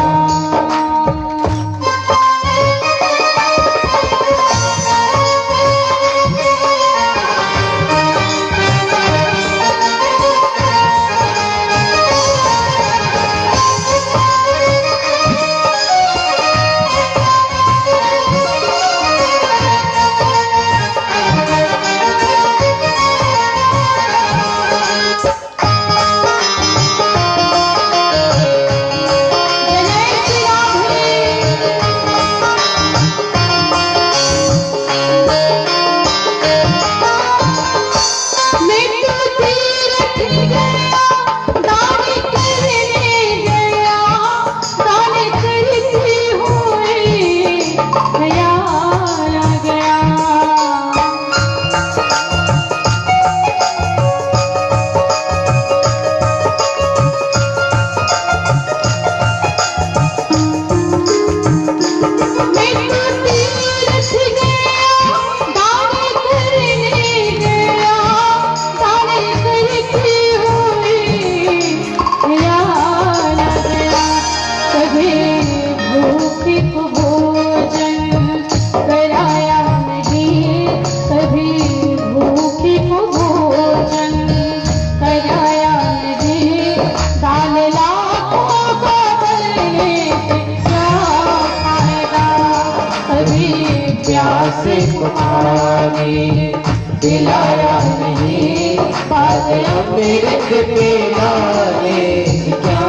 प्यासे को पानी पिलाया नहीं, बाद अमृत पिलाने से क्या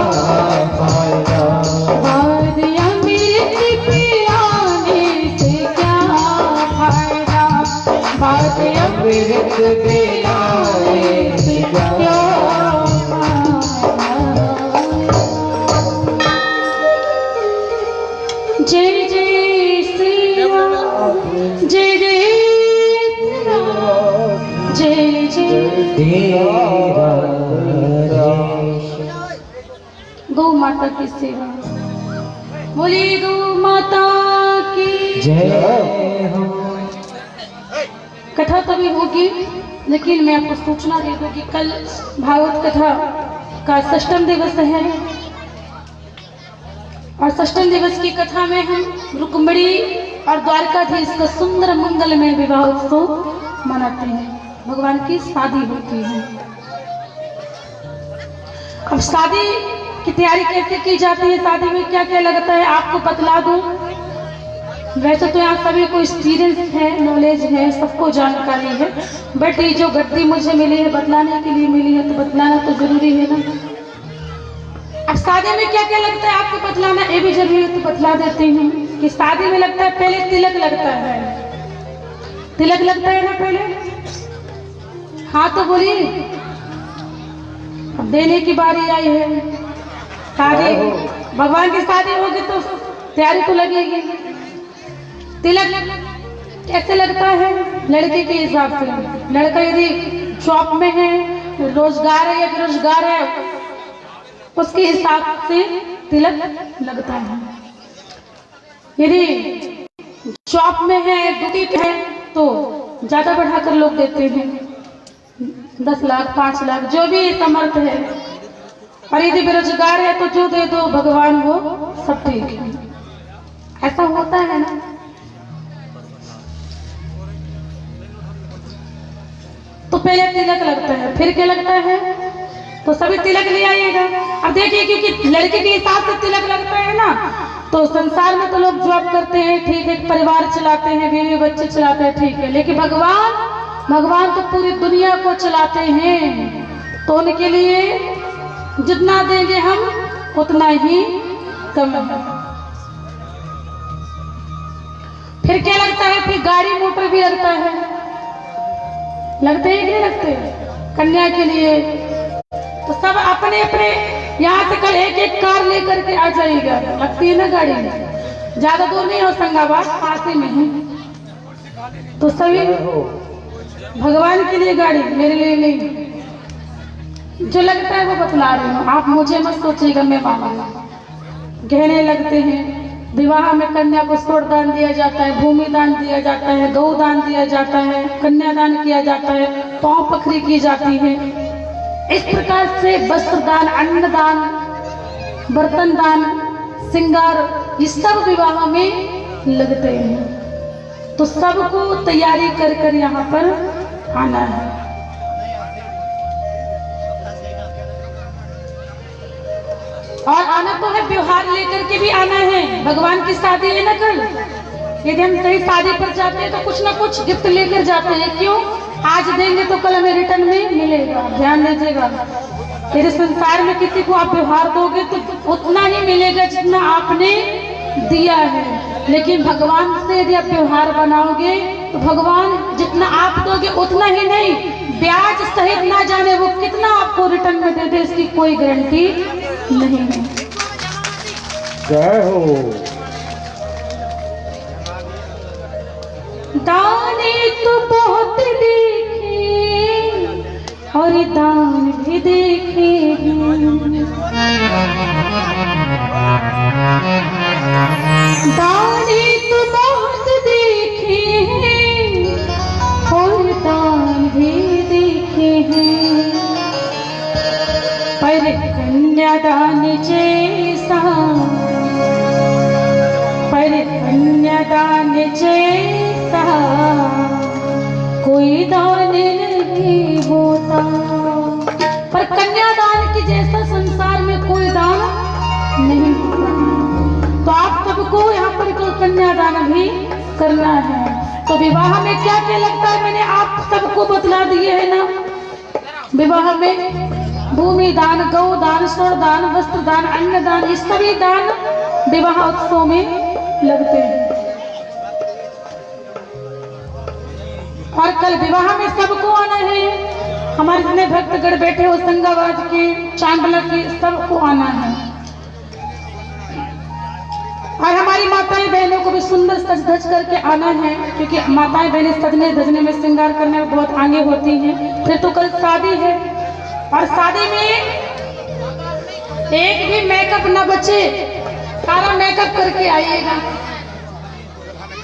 फायदा। बाद अमृत पिलाने अमृत दिलाए जय जय श्री राम, जय जय श्री राम, जय जय गौ माता की सेवा। बोली गौ माता की जय हो। कथा तभी होगी, लेकिन मैं आपको सूचना दे दूं कि कल भागवत कथा का षष्ठम दिवस है और षष्ठम दिवस की कथा में हम रुक्मिणी और द्वारकाधीश का सुंदर मंगलमय विवाह उत्सव मनाते हैं। भगवान की शादी होती है। अब शादी की तैयारी कैसे की जाती है, शादी में क्या क्या लगता है आपको बतला दूं। वैसे तो यहाँ सभी को एक्सपीरियंस है, नॉलेज है, सबको जानकारी है, बट ये जो गद्दी मुझे मिली है बतलाने के लिए मिली है, तो बतलाना तो जरूरी है ना। अब शादी में क्या क्या लगता है आपको बतलाना ये भी जरूरी है, तो बतला देती हूँ कि शादी में लगता है पहले तिलक लगता है। तिलक लगता है ना पहले। हाँ तो बोलिए, अब देने की बारी आई है। शादी भगवान की शादी होगी तो तैयारी तो लगेगी। तिलक कैसे लगता है, लड़के के हिसाब से। लड़का यदि जॉब में है, रोजगार है या बेरोजगार है, उसके हिसाब से तिलक लगता है। यदि जॉब में है, ड्यूटी है, तो ज्यादा बढ़ाकर लोग देते हैं, 10 लाख 5 लाख जो भी समर्थ है। और यदि बेरोजगार है तो जो दे दो भगवान वो सब ठीक है। ऐसा होता है ना। तो पहले तिलक लगता है, फिर क्या लगता है, तो सभी तिलक ले आइएगा। अब देखिए, क्योंकि लड़के के हिसाब से तिलक लगता है ना, तो संसार में तो लोग जॉब करते हैं, ठीक है, परिवार चलाते हैं, बीवी बच्चे चलाते हैं, ठीक है, लेकिन भगवान तो पूरी दुनिया को चलाते हैं। तो उनके लिए जितना देंगे हम उतना ही कम है। फिर क्या लगता है, फिर गाड़ी मोटर भी लगता है। लगते हैं कि नहीं लगते कन्या के लिए। तो सब अपने अपने यहाँ से कल एक एक कार लेकर के आ जाएगा। लगती है ना गाड़ी, ज्यादा दूर नहीं हो, संगाबाद पास ही में है। तो सभी भगवान के लिए गाड़ी, मेरे लिए नहीं। जो लगता है वो बतला रही हूँ, आप मुझे मत सोचिएगा मैं मांगूंगा। गहने लगते हैं, विवाह में कन्या को स्वर्ण दान दिया जाता है, भूमि दान दिया जाता है, गौ दान दिया जाता है, कन्यादान किया जाता है, पांव पखरी की जाती है। इस प्रकार से वस्त्र दान, अन्न दान, बर्तन दान, श्रृंगार, ये सब विवाह में लगते हैं। तो सबको तैयारी कर कर यहाँ पर आना है। और आना तो है, व्यवहार लेकर के भी आना है। भगवान की शादी है ना कल। यदि हम कहीं शादी पर जाते हैं तो कुछ ना कुछ गिफ्ट लेकर जाते हैं। क्यों? आज देंगे तो कल हमें रिटर्न में मिलेगा। ध्यान दीजिएगा, यदि संसार में किसी को आप व्यवहार दोगे तो उतना ही मिलेगा जितना आपने दिया है। लेकिन भगवान से यदि आप व्यवहार बनाओगे तो भगवान जितना आप दोगे उतना ही नहीं, ब्याज सहित ना जाने वो कितना आपको रिटर्न में दे दे, इसकी कोई गारंटी नहीं है। जय हो। दाने तो बहुत देखे और दान भी देखे हैं। दाने तो बहुत देखे हैं और दान भी देखे हैं, पर कन्यादान जैसा, पर कन्यादान जैसा कोई दान नहीं होता। पर कन्यादान के जैसा संसार में कोई दान नहीं होता। तो आप सबको यहाँ पर तो कन्यादान भी करना है। तो विवाह में क्या क्या लगता है मैंने आप सबको बतला दिए है ना। विवाह में भूमि दान, गौ दान, स्वर्ण दान, वस्त्र दान, अन्न दान, ये सभी दान विवाह उत्सव में लगते हैं। और कल विवाह में सबको आना है। हमारे जितने भक्तगण बैठे हो संगाबाद के, चांदला के, सबको आना है। और हमारी माताएं बहनों को भी सुंदर सज धज करके आना है, क्योंकि माताएं बहनें सजने धजने में श्रृंगार करने में बहुत आगे होती हैं। फिर तो कल शादी है, और शादी में एक भी मेकअप न बचे, सारा मेकअप करके आइएगा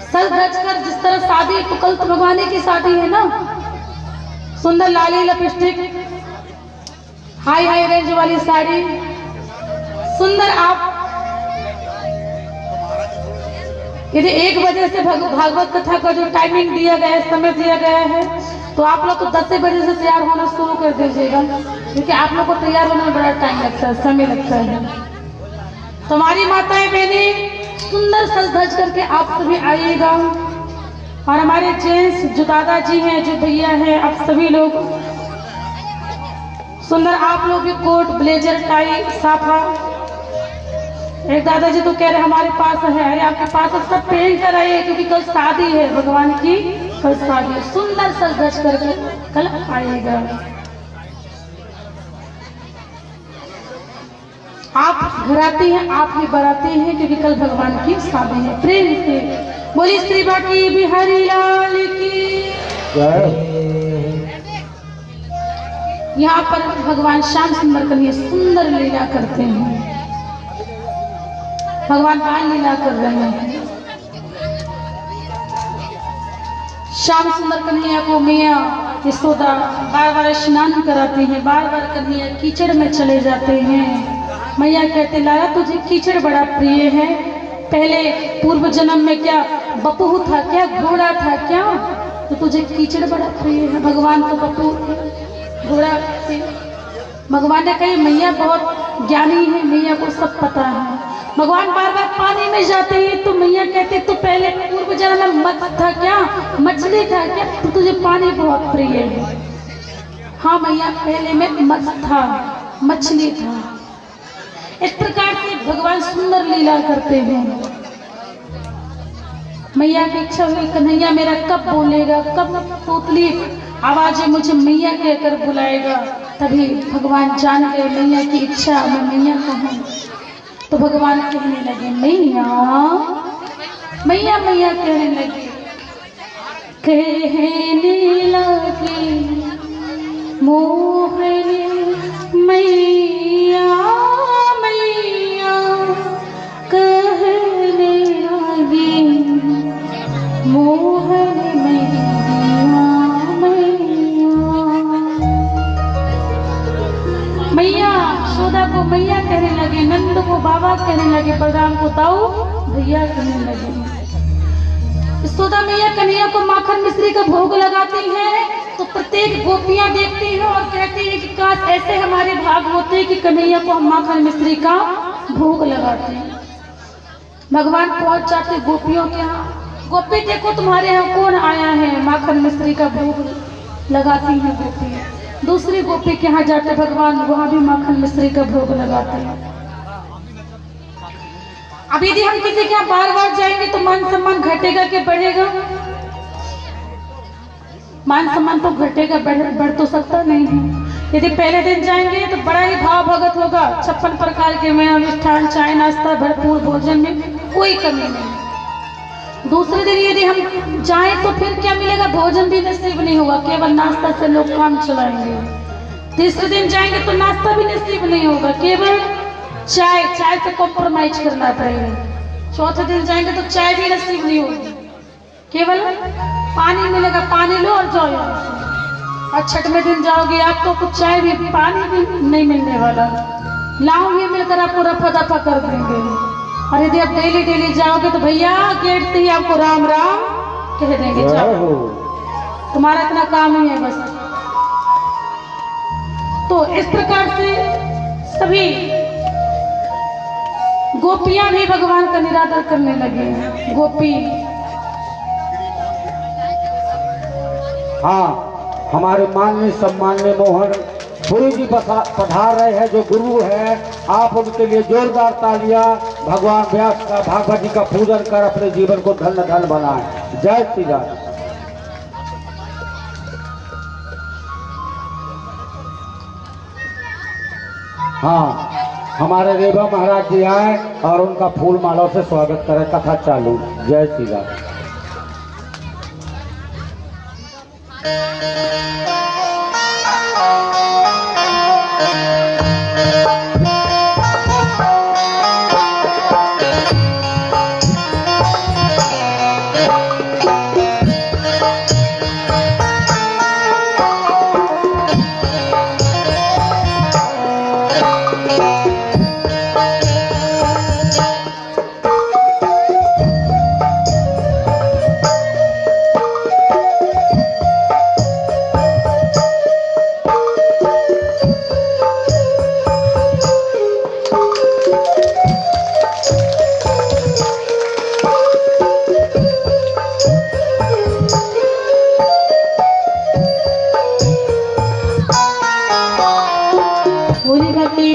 सज धज कर। जिस तरह शादी, तो कल तो भगवान की शादी है ना। सुंदर लाली लिपस्टिक, हाई हाई रेंज वाली साड़ी, सुंदर। आप यदि 1 बजे से भागवत कथा का जो टाइमिंग दिया गया है, समय दिया गया है, तो आप लोग तो 10 बजे से तैयार होना शुरू कर दीजिएगा, क्योंकि आप लोग को तैयार होने में बड़ा टाइम लगता है, समय लगता है। तो हमारी माताएं बहनें सुंदर सज धज करके आप सभी आइएगा। और हमारे जेंट्स जो दादाजी हैं, जो भैया हैं, आप सभी लोग सुंदर, आप लोग भी कोट, ब्लेजर, टाई, साफा। एक दादाजी तो कह रहे हमारे पास है, अरे आपके पास सब पहन कर आइए, क्योंकि कल शादी है भगवान की, कल शादी है। सुंदर सज धज करके कल आइएगा। आप घराती हैं, आप ही बराती हैं, क्योंकि कल भगवान की शादी है। प्रेम से बोली श्री बाकी बिहारी लाल की। यहाँ पर भगवान श्याम सुंदर कन्हैया सुंदर लीला करते हैं। भगवान बाल लीला कर रहे हैं। श्याम सुंदर कन्हैया को मैया यशोदा बार बार स्नान कराते हैं, बार बार कन्हैया कीचड़ में चले जाते हैं। मैया कहते लाला तुझे कीचड़ बड़ा प्रिय है, पहले पूर्व जन्म में क्या बपू था, क्या घोड़ा था क्या, तो तुझे कीचड़ बड़ा प्रिय है। भगवान तो बपू घोड़ा थे। भगवान ने कही मैया बहुत ज्ञानी है, मैया को सब पता है। भगवान बार बार पानी में जाते हैं, तो मैया कहते तो पहले पूर्व जन्म में मत्स्य था क्या, मछली था क्या, तो तुझे पानी बहुत प्रिय है। हाँ मैया पहले में मत्स्य था, मछली था। इस प्रकार से भगवान सुंदर लीला करते हैं। मैया की इच्छा हुई कन्हैया मेरा कब बोलेगा, कब तोतली आवाज मुझे मैया कहकर बुलाएगा। तभी भगवान जान गए मैया की इच्छा, मैं मैया कहूँ। तो भगवान कहने लगे मैया मैया मैया कहने लगे, कहने लगे मोहनी मैया मैया, कहने लगे मोहनी मैया मैया। मैया यशोदा को मैया कहने लगे, नंद को बाबा कहने लगे, बलराम को ताऊ भैया कहने लगे। यशोदा मैया कन्हैया को माखन मिश्री का भोग लगाती हैं, तो प्रत्येक गोपियां देखती हैं और कहती हैं कि काश ऐसे हमारे भाग होते कि कन्हैया को हम माखन मिश्री का भोग लगाते हैं। भगवान पहुंच जाते गोपियों के यहाँ। गोपी देखो तुम्हारे यहाँ कौन आया है, माखन मिश्री का भोग लगाती हैं गोपी। दूसरी गोपी के यहाँ जाते भगवान, वहां भी माखन मिश्री का भोग लगाते हैं। अब यदि हम किसी के यहाँ बार बार जाएंगे तो मान सम्मान घटेगा कि बढ़ेगा? मान सम्मान तो घटेगा, बढ़ तो सकता नहीं है। यदि पहले दिन जाएंगे तो बड़ा ही भाव भगत होगा, 56 प्रकार के मेवा मिष्ठान चाय नाश्ता भरपूर भोजन में कोई कमी नहीं। दूसरे दिन यदि हम जाएं तो फिर क्या मिलेगा, भोजन भी नसीब नहीं होगा, केवल नाश्ता से लोग काम चलाएंगे। तीसरे दिन जाएंगे तो नाश्ता भी नसीब नहीं होगा, केवल चाय से कॉम्प्रोमाइज करना पड़ेगा। चौथे दिन जाएंगे तो चाय भी नसीब नहीं होगी, केवल पानी मिलेगा, पानी लो और जाओ यहाँ से। और छठवें दिन जाओगे आप तो कुछ चाय भी पानी भी नहीं मिलने वाला, लाओ भी मिलकर आपको रफा दफा कर देंगे। और यदि आप डेली जाओगे तो भैया गेट से ही आपको राम राम कह देंगे, जाओ तुम्हारा इतना काम ही है बस। तो इस प्रकार से सभी गोपियां भी भगवान का निरादर करने लगे। गोपी हाँ, हमारे माननीय सम्माननीय मोहन पुरी जी पधार रहे हैं, जो गुरु हैं। आप उनके लिए जोरदार तालियां। भगवान व्यास का, भागवत जी का पूजन कर अपने जीवन को धन्य धन्य बनाएं। जय श्री राम। हाँ, हमारे रेबा महाराज जी आए और उनका फूल मालाओं से स्वागत करें। कथा चालू। जय श्री राम।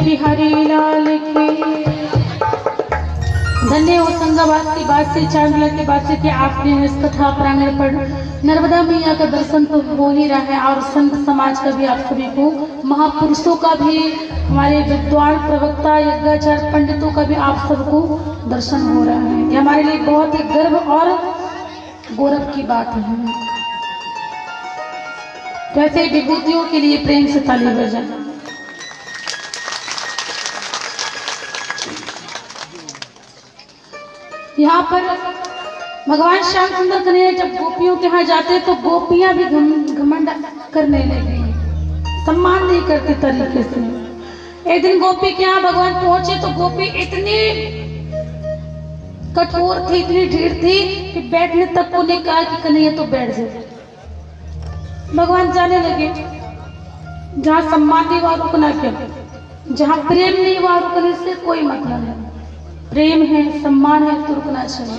बिहारी लाल की। धन्य होशंगाबाद की बात से, चांदला की बात से कि आपने इस कथा प्रांगण पर नर्मदा मैया का दर्शन तो हो ही रहा है और संत समाज का भी आप सभी को, महापुरुषों का भी, हमारे विद्वान प्रवक्ता यज्ञाचार्य पंडितों का भी आप सबको दर्शन हो रहा है। ये हमारे लिए बहुत ही गर्व और गौरव की बात है। वैसे विभूतियों के लिए प्रेम से ताली बजाएं। यहाँ पर भगवान श्याम सुंदर कन्हैया जब गोपियों के यहाँ जाते तो गोपियां भी घमंड करने लगी, सम्मान नहीं करती तरीके से। एक दिन गोपी के यहाँ भगवान पहुंचे तो गोपी इतनी कठोर थी, इतनी ढीठ थी कि बैठने तक को नहीं कहा कि कन्हैया तो बैठ जाए। भगवान जाने लगे, जहाँ सम्मान नहीं वहां रुकना क्यों, जहाँ प्रेम नहीं वहां रुकने से कोई मतलब है। प्रेम है, सम्मान है तो रुकना चाहिए।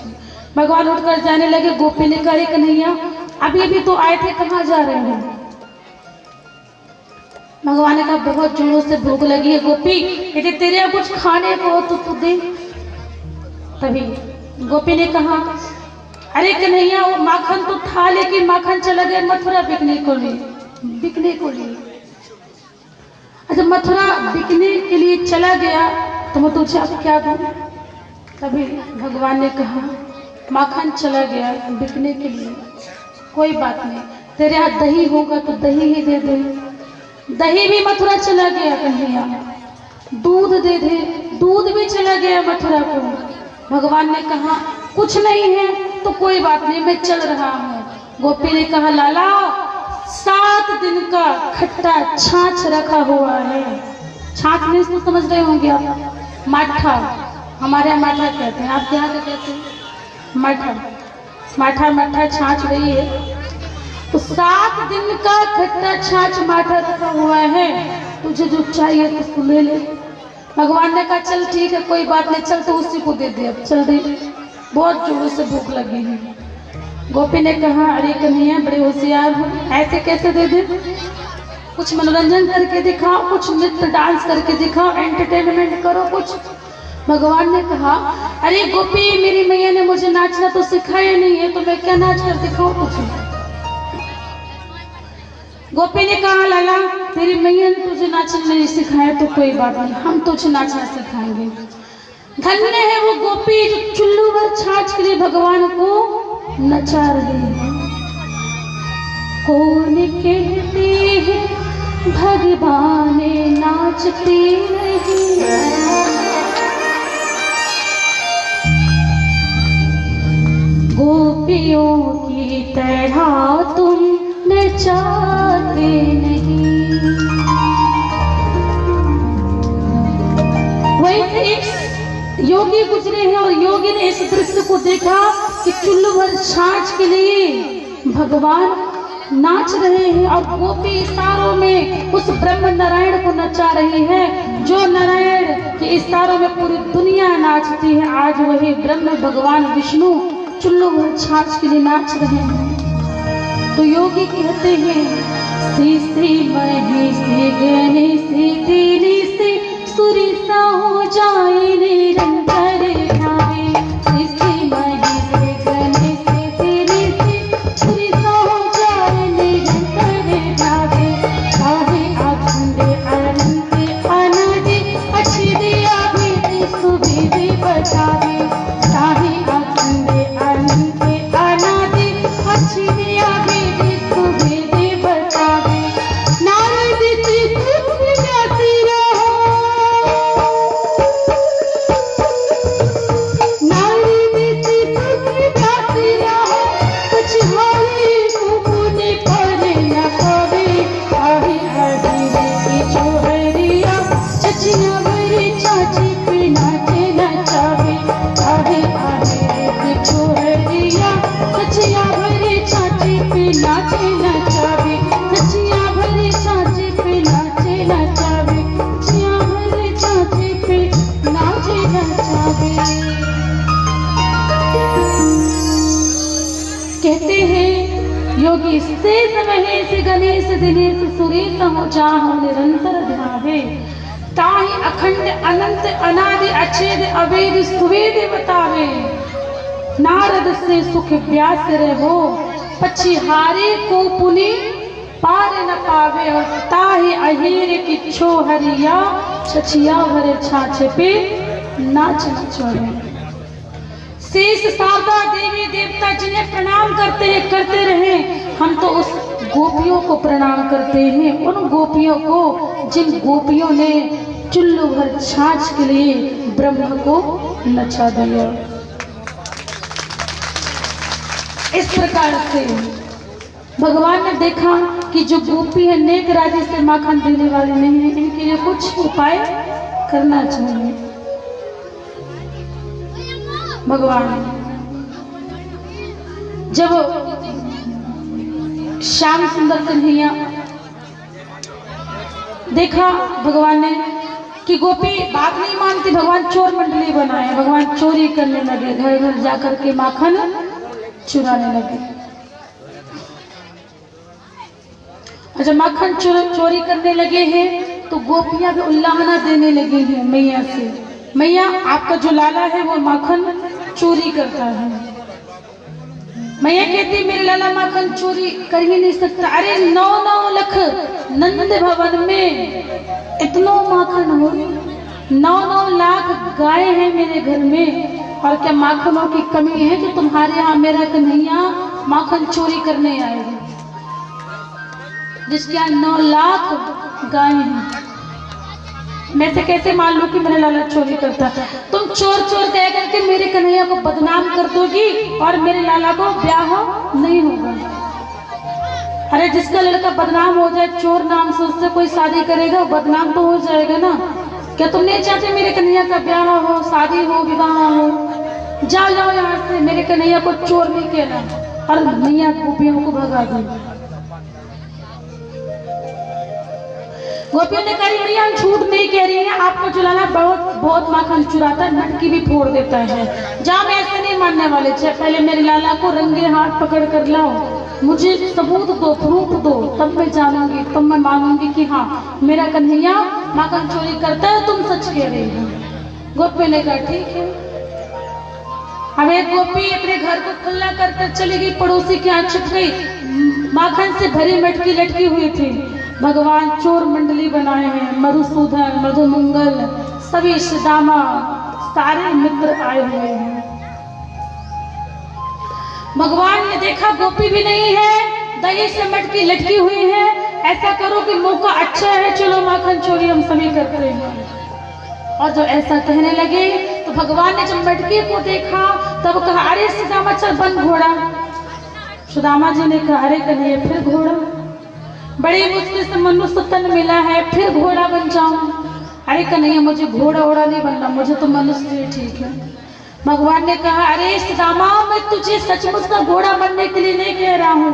भगवान उठकर जाने लगे। गोपी ने कहा, कन्हैया अभी अभी तो आए थे, कहाँ जा रहे हैं? भगवान ने कहा, बहुत जोरों से भूख लगी है गोपी, यदि तेरे यहाँ कुछ खाने को तो तू दे। तभी गोपी ने कहा, अरे कन्हैया वो माखन तो था लेकिन माखन चला गया मथुरा बिकने को लिए। अच्छा, मथुरा बिकने के लिए चला गया तो मैं तुझे अब क्या दूं? तभी भगवान ने कहा, माखन चला गया बिकने के लिए, कोई बात नहीं, तेरे यहाँ दही होगा तो दही ही दे दे। दही भी मथुरा चला गया कन्हैया। दूध दे दे, दूध भी चला गया मथुरा को। भगवान ने कहा, कुछ नहीं है तो कोई बात नहीं, मैं चल रहा हूँ। गोपी ने कहा, लाला 7 दिन का खट्टा छाछ रखा हुआ है। छाछ में इसको समझ रहे होंगे आप, माठा, हमारे यहाँ माठा कहते हैं, आपके यहाँ क्या कहते हैं? माठा छाछ रही है। तो 7 दिन का खट्टा छाछ माठा रखा हुआ है, तुझे जो चाहिए तो तू ले ले। भगवान ने कहा, चल ठीक है, कोई बात नहीं, चल तो उसी को दे दे, अब चल दे, बहुत जोरों से भूख लगी है। गोपी ने कहा, अरे कन्हैया बड़े होशियार हो, ऐसे कैसे दे दे? कुछ मनोरंजन करके दिखाओ, कुछ नृत्य डांस करके दिखाओ, एंटरटेनमेंट करो कुछ। भगवान ने कहा, अरे गोपी मेरी मैया ने मुझे नाचना तो सिखाया नहीं है, तो मैं क्या नाच कर दिखाऊं तुझे? गोपी ने कहा, लाला तेरी मैया ने तुझे नाचना नहीं सिखाया तो कोई बात नहीं, हम तुझे नाचना सिखाएंगे। धन्य है वो गोपी जो चुल्लू भर छाछ के लिए भगवान को नचा रही है। कौन कहते हैं भगवान नाचते नहीं, गोपियों की तरह तुम नचाते नहीं। वैसे एक योगी गुजरे हैं और योगी ने इस दृश्य को देखा कि चुल्लू भर छाछ के लिए भगवान नाच रहे हैं और गोपी इशारों में उस ब्रह्म नारायण को नचा रही है, जो नारायण के इशारों में पूरी दुनिया नाचती है। आज वही ब्रह्म भगवान विष्णु चुल्लू भर छाछ के लिए नाच रहे हैं। तो योगी कहते हैं, श्री श्री महेशी गणेशी तेरी से सुरिता हो जाए निरंतर ध्यावे। श्री श्री महेशी गणेशी तेरी से सुरिता हो जाए निरंतर ध्यावे। चाहे अखंड अनंत अनादि छिनिया वेद सुवेद बतावे नारद से पुत्र जाति रहो नारद से पुत्र जाति रहो पछाड़े को मुझे पर न पावे आहे आहे की छोहरिया चचिया मेरी चाची पे नाचे नचावे आहे आहे की छोहरिया चचिया मेरी चाची पे नाचे नचावे चचिया मेरी चाची पे नाचे नचावे चचिया मेरी चाची पे नाचे नचावे। कहते हैं योगी शेष महेश गणेश दिनेश सुरेश हो चाहो निरंतर ध्यावे ताहि अखंड अनंत अनादि अछेद अवेद सुवेद बतावे नारद से सुख व्यास रहो पछिहारे को पुनि पार न पावे और ताहि अहीर की छोहरिया छछिया भरे छाछे पे नाच नचोड़े। शेष शारदा देवी देवता जिन्हें प्रणाम करते रहे हम तो उस गोपियों को प्रणाम करते हैं उन गोपियों को जिन गोपियों ने चुल्लू भर छाछ के लिए ब्रह्म को नचा दिया। इस प्रकार से भगवान ने देखा कि जो गोपी है नेक राजी से माखन देने वाले नहीं है इनके लिए कुछ उपाय करना चाहिए। भगवान जब श्याम सुंदर कन्हैया देखा भगवान ने कि गोपी बात नहीं मानती भगवान चोर मंडली बनाए भगवान चोरी करने लगे घर घर जाकर के माखन चुराने लगे। और जब माखन चोरी करने लगे हैं तो गोपियां भी उल्लाहना देने लगी हैं मैया से मैया आपका जो लाला है वो माखन चोरी करता है। मैया कहती मेरे लाला माखन चोरी कर ही नहीं सकता। अरे 9 लाख नंद भवन में इतना माखन हो 9 लाख गाय है मेरे घर में और क्या माखनों की कमी है जो तुम्हारे यहाँ मेरा कन्हैया माखन चोरी करने आएगा जिसके यहाँ 9 लाख गाय हैं। मैं से कैसे मान लूं कि मेरा लाला चोरी करता है। तुम चोर चोर कह करके मेरे कन्हैया को बदनाम कर दोगी और मेरे लाला को ब्याह नहीं होगा। अरे जिसका लड़का बदनाम हो जाए चोर नाम से उससे कोई शादी करेगा बदनाम तो हो जाएगा ना। क्या तुम नहीं चाहते मेरे कन्हैया का ब्याह हो शादी हो विवाह हो। जाओ जाओ यहाँ से मेरे कन्हैया को चोर नहीं कहना और मैया गोपियों को भगा दो। गोपियों ने कही भैया हम झूठ नहीं कह रही हैं आपको चुलाना बहुत माखन चुराता है मटकी भी फोड़ देता है। जहाँ मैं ऐसे नहीं मानने वाले थे पहले मेरे लाला को रंगे हाथ पकड़ कर लाओ मुझे सबूत दो प्रूफ दो तब मैं जानूंगी तब मैं मानूंगी कि हाँ मेरा कन्हैया माखन चोरी करता है तुम सच कह रही हो। गोपी ने कहा ठीक है। अब एक गोपी अपने घर को खुला कर चली गई पड़ोसी के यहाँ छुप गई माखन से भरी मटकी लटकी हुई थी। भगवान चोर मंडली बनाए हैं मधुसूदन मधुमंगल सभी सुदामा सारे मित्र आए हुए हैं। भगवान ने देखा गोपी भी नहीं है दही से मटकी लटकी हुई है ऐसा करो कि मौका अच्छा है चलो माखन चोरी हम सभी करते हैं। और जो ऐसा कहने लगे तो भगवान ने जब मटकी को देखा तब कहा अरे सुदामा चल बन घोड़ा। सुदामा जी ने कहा अरे कन्हैया फिर घोड़ा बड़ी मुश्किल से मनुष्य तन मिला है फिर घोड़ा बन जाऊं। अरे कन्हैया मुझे घोड़ा ओड़ा नहीं बनना मुझे तो मनुष्य ठीक है। भगवान ने कहा अरे सुदामा मैं तुझे सचमुच का घोड़ा बनने के लिए नहीं कह रहा हूँ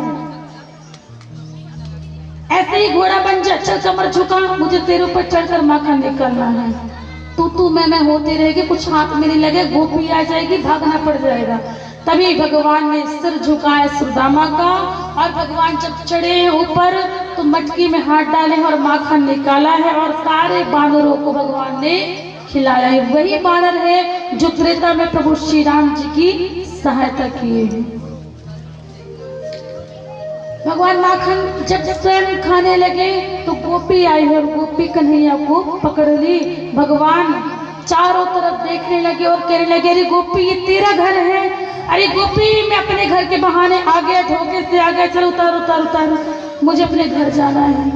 ऐसे ही घोड़ा बन जा चल कमर झुका मुझे तेरे ऊपर चढ़कर माखन निकलना है। तू मैं होते रहेगी कुछ हाथ में नहीं लगे गोपी आ जाएगी भागना पड़ जाएगा। तभी भगवान ने सिर झुकाया सुदामा का और भगवान जब चढ़े ऊपर तो मटकी में हाथ डाले और माखन निकाला है और सारे बानरों को भगवान ने खिलाया है। वही बानर है जो त्रेता में प्रभु श्री राम जी की सहायता किए हैं। भगवान माखन जब स्वयं खाने लगे तो गोपी आई है और गोपी कन्हैया को पकड़ ली। भगवान चारों तरफ देखने लगे और कहने लगे अरे गोपी ये तेरा घर है अरे गोपी, मैं अपने घर के बहाने आ गया, धोखे से आ गया, चल उतार उतार उतार, मुझे अपने घर जाना है।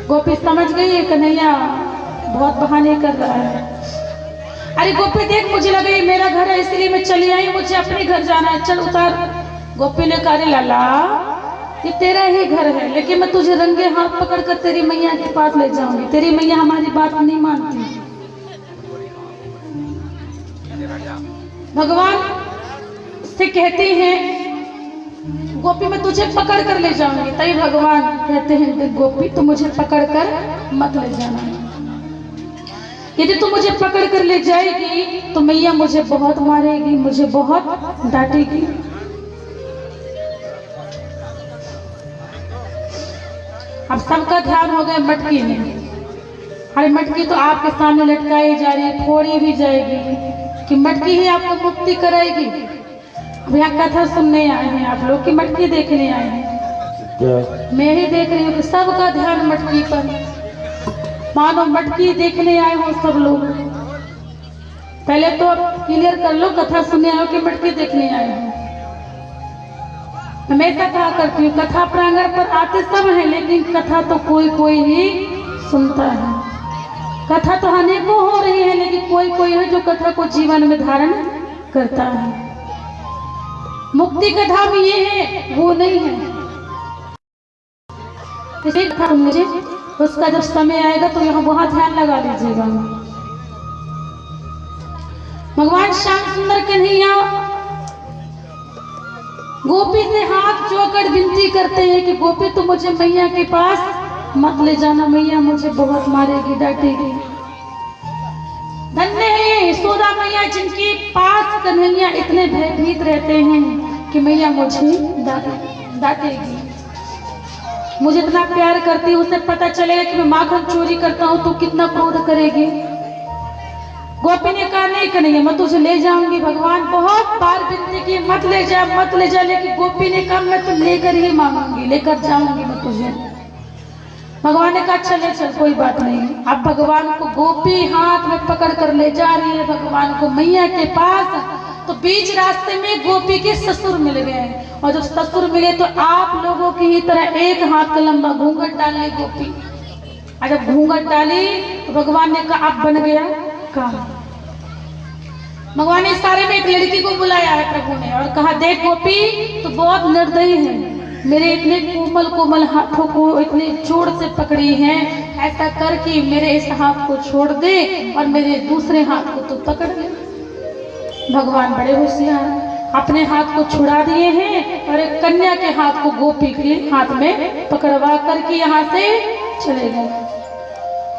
गोपी समझ गई है कन्हैया बहुत बहाने कर रहा है। अरे गोपी देख, मुझे लगा ये मेरा घर है इसलिए मैं चली आई, मुझे अपने घर जाना है, चल उतार। गोपी ने कहा, लाला ये तेरा ही घर है, लेकिन मैं तुझे रंगे हाथ पकड़कर तेरी मैया के पास ले जाऊंगी। तेरी मैया हमारी बात नहीं मानती। भगवान से कहते हैं, गोपी मैं तुझे पकड़ कर ले जाऊंगी। तभी भगवान कहते हैं, गोपी तू मुझे पकड़ कर मत ले जाना। यदि तू मुझे पकड़ कर ले जाएगी तो मैया मुझे बहुत मारेगी, मुझे बहुत डांटेगी। अब सबका ध्यान हो गया मटकी में। अरे मटकी तो आपके सामने लटकाई जा रही है, फोड़ी भी जाएगी कि मटकी ही आपको मुक्ति कराएगी। अब यहाँ कथा सुनने आए हैं आप लोग कि मटकी देखने आए हैं? मैं ही देख रही हूँ कि सबका ध्यान मटकी पर, मानो मटकी देखने आए हो सब लोग। पहले तो आप क्लियर कर लो, कथा सुनने आए हो कि मटकी देखने आए हो। हमेशा कहा करती हूँ, कथा प्रांगण पर आते सब हैं, लेकिन कथा तो कोई कोई ही सुनता है। कथा तो अनेकों हो रही है, लेकिन कोई कोई है जो कथा को जीवन में धारण करता है। मुक्ति का धाम ये है, वो नहीं है। इसे कथा सुन लीजिए, उसका जब समय आएगा तो यहाँ वहां ध्यान लगा लीजिएगा। भगवान श्याम सुंदर कन्हैया गोपी से हाथ जोड़कर विनती करते हैं कि गोपी तू मुझे मैया के पास मत ले जाना, मैया मुझे बहुत मारेगी, डांटेगी। धन्य है यशोदा मैया जिनके पास कन्हैया इतने भयभीत रहते हैं कि मैया मुझे डांटेगी। मुझे इतना प्यार करती है, उसे पता चलेगा कि मैं माखन चोरी करता हूँ तो कितना क्रोध करेगी। गोपी ने कहा, नहीं कन्हैया मैं तुझे ले जाऊंगी। भगवान बहुत बार विनती की, मत ले जा मत ले जा, लेकिन गोपी ने कहा मैं तो लेकर ही मांगूंगी, लेकर जाऊंगी मैं तुझे। भगवान ने कहा चले चल कोई बात नहीं। अब भगवान को गोपी हाथ में पकड़ कर ले जा रही है भगवान को मैया के पास। तो बीच रास्ते में गोपी के ससुर मिल गए, और जब ससुर मिले तो आप लोगों की ही तरह एक हाथ का लंबा घूंघट डाली गोपी। और जब घूंघट डाली तो भगवान ने कहा अब बन गया काम। भगवान ने सारे में एक लड़की को बुलाया है प्रभु ने, और कहा देख गोपी तो बहुत निर्दयी है, मेरे इतने कोमल कोमल हाथों को इतने जोर से पकड़ी है, ऐसा कर कि मेरे इस हाथ को छोड़ दे और मेरे दूसरे हाथ को तो पकड़ ले। भगवान बड़े होशियार अपने हाथ को छुड़ा दिए हैं और एक कन्या के हाथ को गोपी के हाथ में पकड़वा करके यहाँ से चले गए,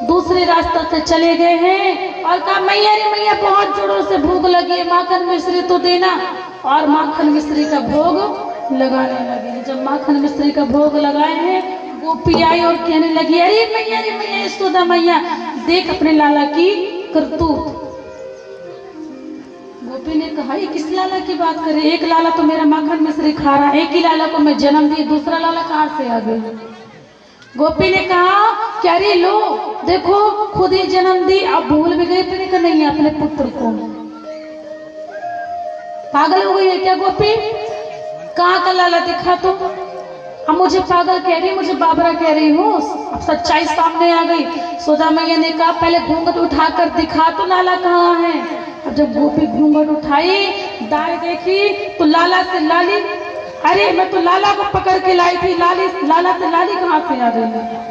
दूसरे रास्ते से चले गए हैं। और कहा मैया रे मैया बहुत जोरों से भूख लगी है, माखन मिश्री तो देना। और माखन मिश्री का भोग लगाने लगे। जब माखन मिश्री का भोग लगाए हैं, गोपी आई और कहने लगी अरे मैया यशोदा मैया देख अपने लाला की करतूत। गोपी ने कहा ये किस लाला की बात करे, एक लाला तो मेरा माखन मिश्री खा रहा है, एक ही लाला को मैं जन्म दी, दूसरा लाला कहाँ से आ गया। गोपी ने कहा क्या रे लो देखो खुद ही जन्म दी, अब भूल भी गई तेरे का नहीं अपने पुत्र को। पागल हो गई है क्या गोपी, कहाँ का लाला दिखा तो। अब मुझे पागल कह रही, मुझे बाबरा कह रही हूँ। अब सच्चाई सामने आ गई। यशोदा मैया ने कहा पहले घूंघट उठाकर दिखा तो लाला कहाँ है। अब जब गोपी घूंघट उठाई, दाएं देखी तो लाला से लाली, अरे मैं तो लाला को पकड़ के लाई थी, लाला से लाली कहाँ से आ गई।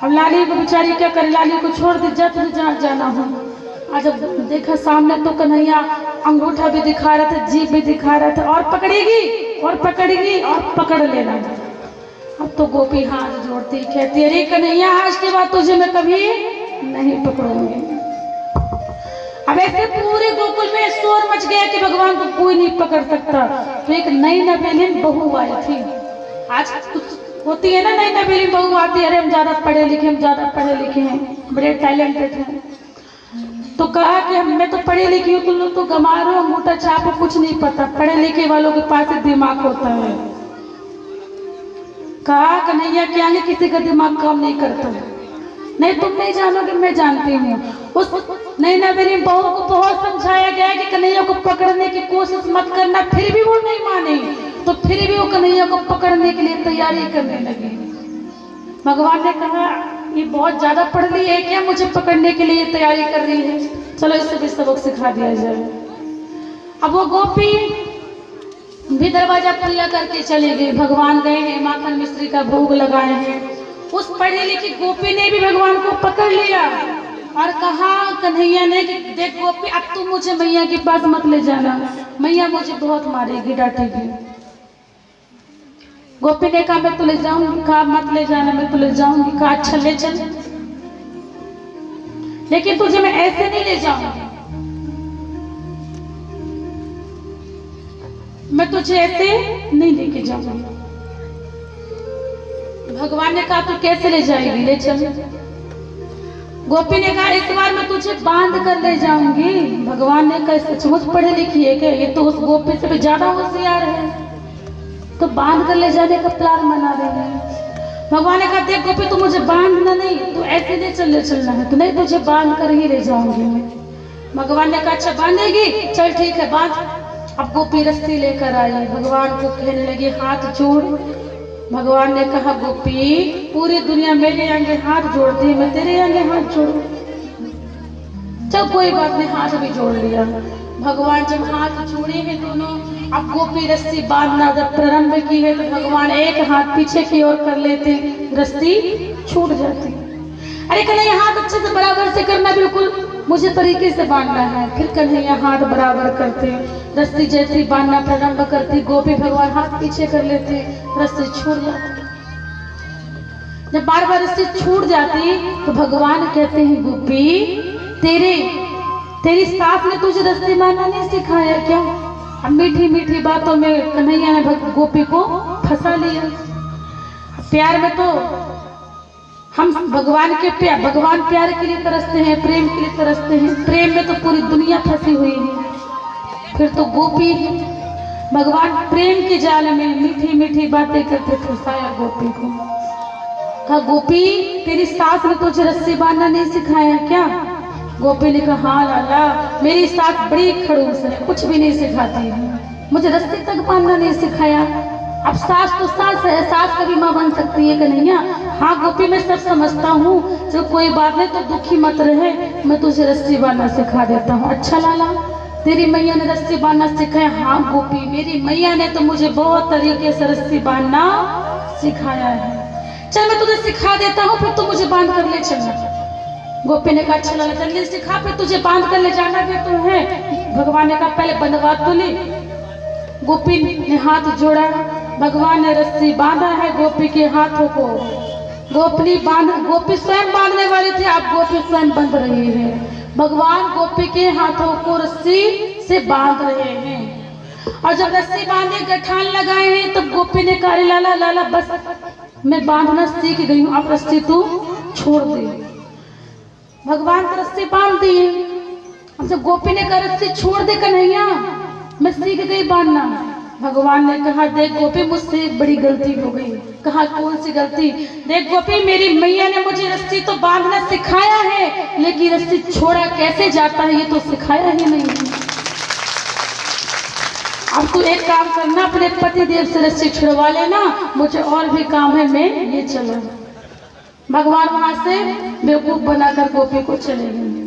अब लाली को बेचारी क्या करे, लाली को छोड़ दी, जा तुझे जहाँ जाना हो। आज जब देखा सामने तो कन्हैया अंगूठा भी दिखा रहा था, जीभ भी दिखा रहा था, और पकड़ेगी और पकड़ेगी और पकड़ लेना। अब तो गोपी हाथ जोड़ती कहती अरे कन्हैया आज के बाद तुझे मैं कभी नहीं पकड़ूंगी। अब ऐसे पूरे गोकुल में शोर मच गया कि भगवान को कोई नहीं पकड़ सकता। तो एक नई नवेली बहू आई थी, आज कुछ होती है ना नई नवेली बहू आती है, अरे हम ज्यादा पढ़े लिखे हैं, बड़े टैलेंटेड हैं। तो कहा कि मैं तो पढ़ी लिखी हूँ, तुम लोग तो गमारो अंगूठा छापो, कुछ नहीं पता, पढ़े लिखे वालों के पास दिमाग होता है। कहा कन्हैया के आगे किसी का दिमाग काम नहीं करता। नहीं तुम नहीं जानोगे, मैं जानती हूँ। उस नैना मेरी बहू को बहुत समझाया गया कि कन्हैया को पकड़ने की कोशिश मत करना, फिर भी वो नहीं मानी। तो फिर भी वो कन्हैया को पकड़ने के लिए तैयारी करने लगी। भगवान ने कहा ये बहुत ज्यादा पढ़ ली है क्या, मुझे पकड़ने के लिए तैयारी कर रही है, चलो इससे भी सबक सिखा दिया जाए। अब वो गोपी भी दरवाजा खुला करके चली गई। भगवान गए हैं, माखन मिश्री का भोग लगाए हैं। उस पढ़ी लिखी गोपी ने भी भगवान को पकड़ लिया और कहा कन्हैया ने कि देख गोपी, अब तू मुझे मैया के पास मत ले जाना, मैया मुझे बहुत मारेगी, डांटेगी। गोपी ने कहा मैं तो ले जाऊंगी, कहा मत ले जाना, मैं तो ले जाऊंगी, कहा अच्छा ले चल, लेकिन तुझे मैं ऐसे नहीं ले जाऊंगी, मैं तुझे ऐसे नहीं लेके जाऊंगी। भगवान ने कहा तू कैसे ले जाएगी, ले चल। गोपी ने कहा इस बार मैं तुझे बांध कर ले जाऊंगी। भगवान ने कहा सचमुच पढ़े लिखी है क्या, ये तो उस गोपी से भी ज्यादा होशियार है, तो बांध कर ले जाने का प्लान बना रही है। भगवान ने कहा देख गोपी, तू मुझे बांधना नहीं, तू ऐसे नहीं चलना है, तो नहीं तुझे बांध कर ही ले जाऊंगी मैं। भगवान ने कहा अच्छा बांधेगी, चल ठीक है बांध। अब गोपी रस्सी लेकर आई, भगवान को कहने लगी हाथ जोड़। भगवान ने कहा गोपी, पूरी दुनिया मेरे आगे हाथ जोड़ती है, मैं तेरे आगे हाथ जोड़ू, चल कोई बात नहीं, हाथ भी जोड़ लिया। भगवान जब हाथ जोड़े हैं दोनों, अब गोपी रस्सी बांधना जब प्रारंभ की है तो भगवान एक हाथ पीछे की ओर कर लेते, रस्सी छूट जाती। अरे कन्हैया हाथ अच्छे से बराबर से करना, बिल्कुल मुझे तरीके से बांधना है। फिर कन्हैया हाथ बराबर करते, रस्सी जैसी बांधना प्रारंभ करती, गोपी भगवान हाथ पीछे कर लेते, रस्सी छूट जाती। जब बार बार रस्सी छूट जाती तो भगवान कहते हैं गोपी, तेरी सास ने तुझे रस्सी बांधना नहीं सिखाया क्या। अब मीठी मीठी बातों में कन्हैया ने गोपी को फंसा लिया। प्यार में तो हम भगवान प्यार के लिए तरसते हैं, प्रेम के लिए तरसते हैं, प्रेम में तो पूरी दुनिया फंसी हुई है। फिर तो गोपी भगवान प्रेम के जाल में मीठी मीठी बातें करके फंसाया गोपी को। कहा गोपी, तेरी सास ने तुझे रस्सी बांधना नहीं सिखाया क्या। गोपी ने कहा हाँ लाला, मेरी सास बड़ी खड़ूस है, कुछ भी नहीं सिखाती है, मुझे रस्सी तक बांधना नहीं सिखाया। अब सास तो सास है, सास कभी माँ बन सकती है कन्हैया। हाँ गोपी मैं सब समझता हूँ, चलो कोई बात नहीं, तो दुखी मत रहे, मैं तुझे रस्सी बांधना सिखा देता हूँ। अच्छा लाला, तेरी मैया ने रस्सी बांधना सिखाया। हाँ गोपी, मेरी मैया ने तो मुझे बहुत तरीके से रस्सी बांधना सिखाया है, चल मैं तुझे सिखा देता हूँ, फिर तू मुझे बांध कर ले चलना। गोपी ने कहा अच्छा लाला जल्दी सिखा, फिर तुझे बांध कर ले जाना भी तो है। भगवान ने कहा पहले बंधवा तो ले। गोपी ने हाथ जोड़ा, भगवान ने रस्सी बांधा है गोपी के हाथों को। गोपी स्वयं बांधने वाली थी, अब गोपी स्वयं बंध रही है। भगवान गोपी के हाथों को रस्सी से बांध रहे हैं, और जब रस्सी बांधे गठान लगाए हैं तब तो गोपी ने कहा लाला लाला बस मैं बांधना सीख गई हूँ, अब रस्सी तू छोड़ दे। भगवान तो रस्सी बांध दिए। अब जब गोपी ने कहा रस्सी छोड़ दे कन्हैया, मैं सीख गई बांधना। भगवान ने कहा देख गोपी, मुझसे एक बड़ी गलती हो गई। कहा कौन सी गलती। देख गोपी, मेरी मैया ने मुझे रस्सी तो बांधना सिखाया है, लेकिन रस्सी छोड़ा कैसे जाता है ये तो सिखाया ही नहीं। अब तू एक काम करना, अपने पति देव से रस्सी छुड़वा लेना, मुझे और भी काम है, मैं ये चलूं। भगवान वहां से बेवकूफ बनाकर गोपी को चले गए।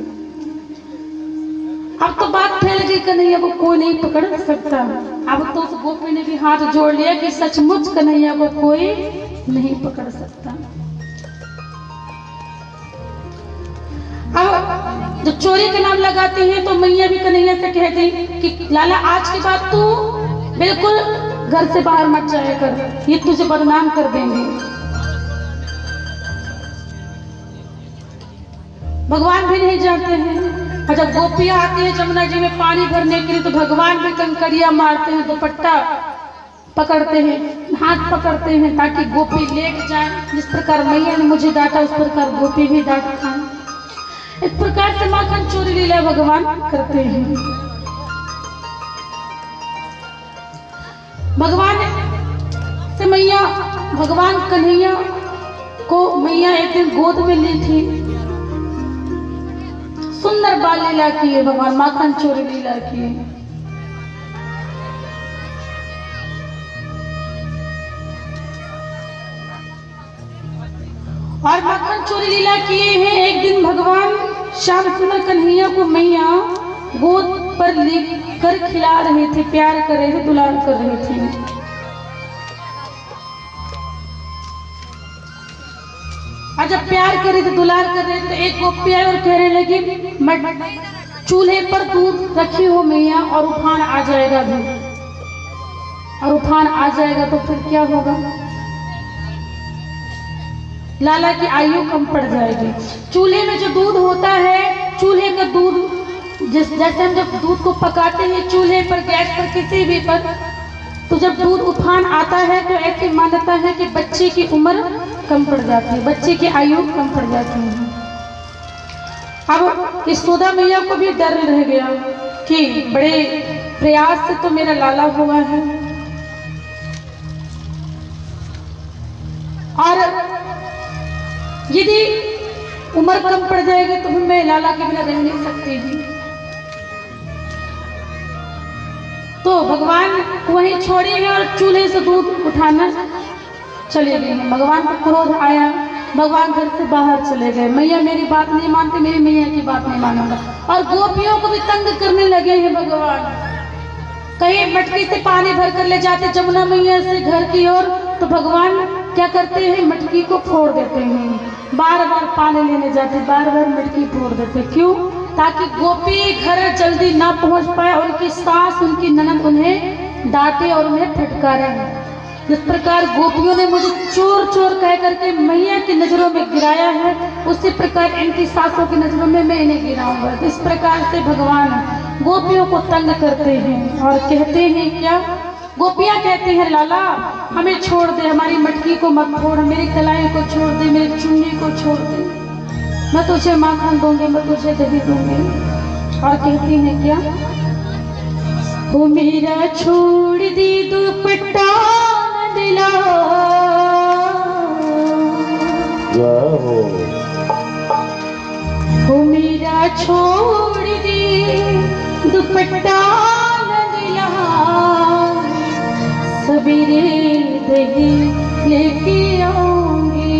अब तो बात फैल गई, कन्हैया को कोई नहीं पकड़ सकता। अब तो उस गोपी ने भी हाथ जोड़ लिया कि सचमुच कन्हैया को कोई नहीं पकड़ सकता। अब जब चोरी का नाम लगाती है तो मैया भी कन्हैया से कह दी कि लाला आज के बाद तू बिल्कुल घर से बाहर मत जाया कर, ये तुझे बदनाम कर देंगे। भगवान भी नहीं जाते हैं, और जब गोपियां आती है जमुना जी में पानी भरने के लिए तो भगवान भी कंकड़ियां मारते हैं, दुपट्टा पकड़ते हैं, हाथ पकड़ते हैं ताकि गोपी लेट जाए। जिस प्रकार मैया ने मुझे डांटा उस प्रकार गोपी भी डांट खाए। इस प्रकार से माखन चोरी लीला भगवान करते हैं। भगवान से मैया, भगवान कन्हैया को मैया एक दिन गोद में ली थी। सुंदर बाल लीला की है भगवान, माखन चोरी लीला की है। और माखन चोरी लीला किए हैं। एक दिन भगवान श्याम सुंदर कन्हैया को मैया गोद पर लेकर खिला रहे थे, प्यार कर रहे थे, दुलार कर रहे थे। और जब प्यार कर रहे थे, दुलार कर रहे थे, तो एक गोपी आई और कहने लगी, मैं चूल्हे पर दूध रखी हो मैया और उफान आ जाएगा दूध, और उफान आ जाएगा तो फिर क्या होगा? लाला की आयु कम पड़ जाएगी। चूल्हे में जो दूध होता है, चूल्हे का दूध जैसे हम जब दूध को पकाते हैं चूल्हे पर, गैस पर, किसी भी पर, तो जब दूध उफान आता है तो ऐसी मान्यता है कि बच्चे की उम्र कम पड़ जाती है, बच्चे की आयु कम पड़ जाती है। अब यशोदा मैया को भी डर रह गया कि बड़े प्रयास से तो मेरा लाला हुआ है, और यदि उम्र कम पड़ जाएगी तो फिर मैं लाला के बिना रह नहीं सकती। तो भगवान वहीं छोड़े हैं और चूल्हे से दूध उठाना चले गए हैं। भगवान को क्रोध आया, भगवान घर से बाहर चले गए। मैया मेरी बात नहीं मानते, मेरी मैया की बात नहीं मानूंगा। और गोपियों को भी तंग करने लगे हैं भगवान। कहीं मटकी से पानी भर कर ले जाते जमुना मैया से घर की ओर, तो भगवान क्या करते हैं, मटकी को फोड़ देते हैं। बार बार पानी लेने जाते, बार बार मटकी फोड़ देते। क्यों? ताकि गोपी घर जल्दी ना पहुंच पाए, उनकी सास, उनकी ननद उन्हें डांटे और उन्हें फटकारे। जिस प्रकार गोपियों ने मुझे चोर चोर कह करके मैया की नजरों में गिराया है, उसी प्रकार इनकी सासों की नजरों में मैं इन्हें गिराऊंगा। इस प्रकार से भगवान गोपियों को तंग करते हैं और कहते हैं क्या? गोपियां कहते हैं, लाला हमें छोड़ दे, हमारी मटकी को मत फोड़, मेरी कलाई को छोड़ दे, मेरी चुन्नी को छोड़ दे, मैं तुझे माखन दूंगी, मैं तुझे दही दूंगी। और कहती हैं क्या? वो मेरा छोड़ दी दुपट्टा दिला, वो मेरा छोड़ दी दुपट्टा दिला, सवेरे दही लेके आऊंगी।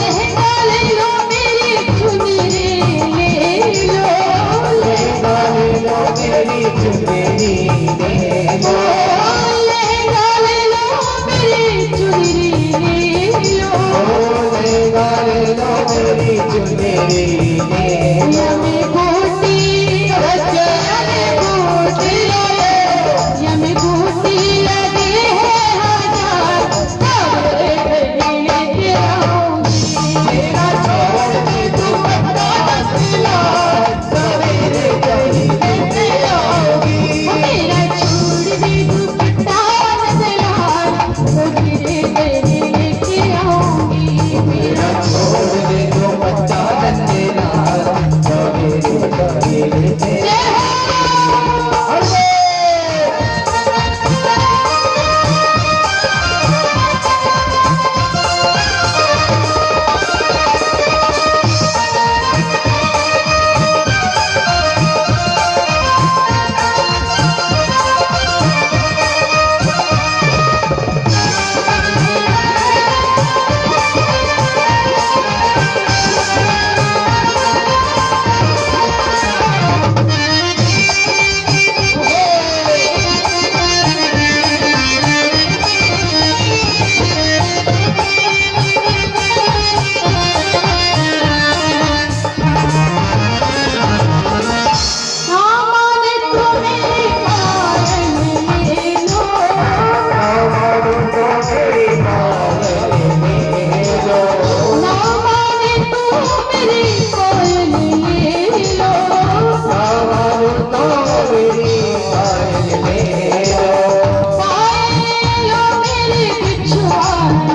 लहंगा ले लो मेरी चुनरी ले लो, लहंगा ले लो मेरी चुनरी ले लो, लहंगा ले लो मेरी चुनरी ले लो, लहंगा ले लो मेरी चुनरी ले लो। यमी बूटी यमी बूटी लगे है हजार, सवेरे गली लेके आऊंगी, मेरा छोड़ दे दुपट्टा नसीलार, सवेरे गली लेके आऊंगी। मेरा छोड़ दे दुपट्टा नज़लार, सवेरे गली लेके आऊंगी, मेरा छोड़ दे दुपट्टा नसीलार, सवेरे गली लेके सामान तुम्हें पालन ले लो, सामान तुम मेरी कोयल ले लो, पायलो मेरी बिछुआ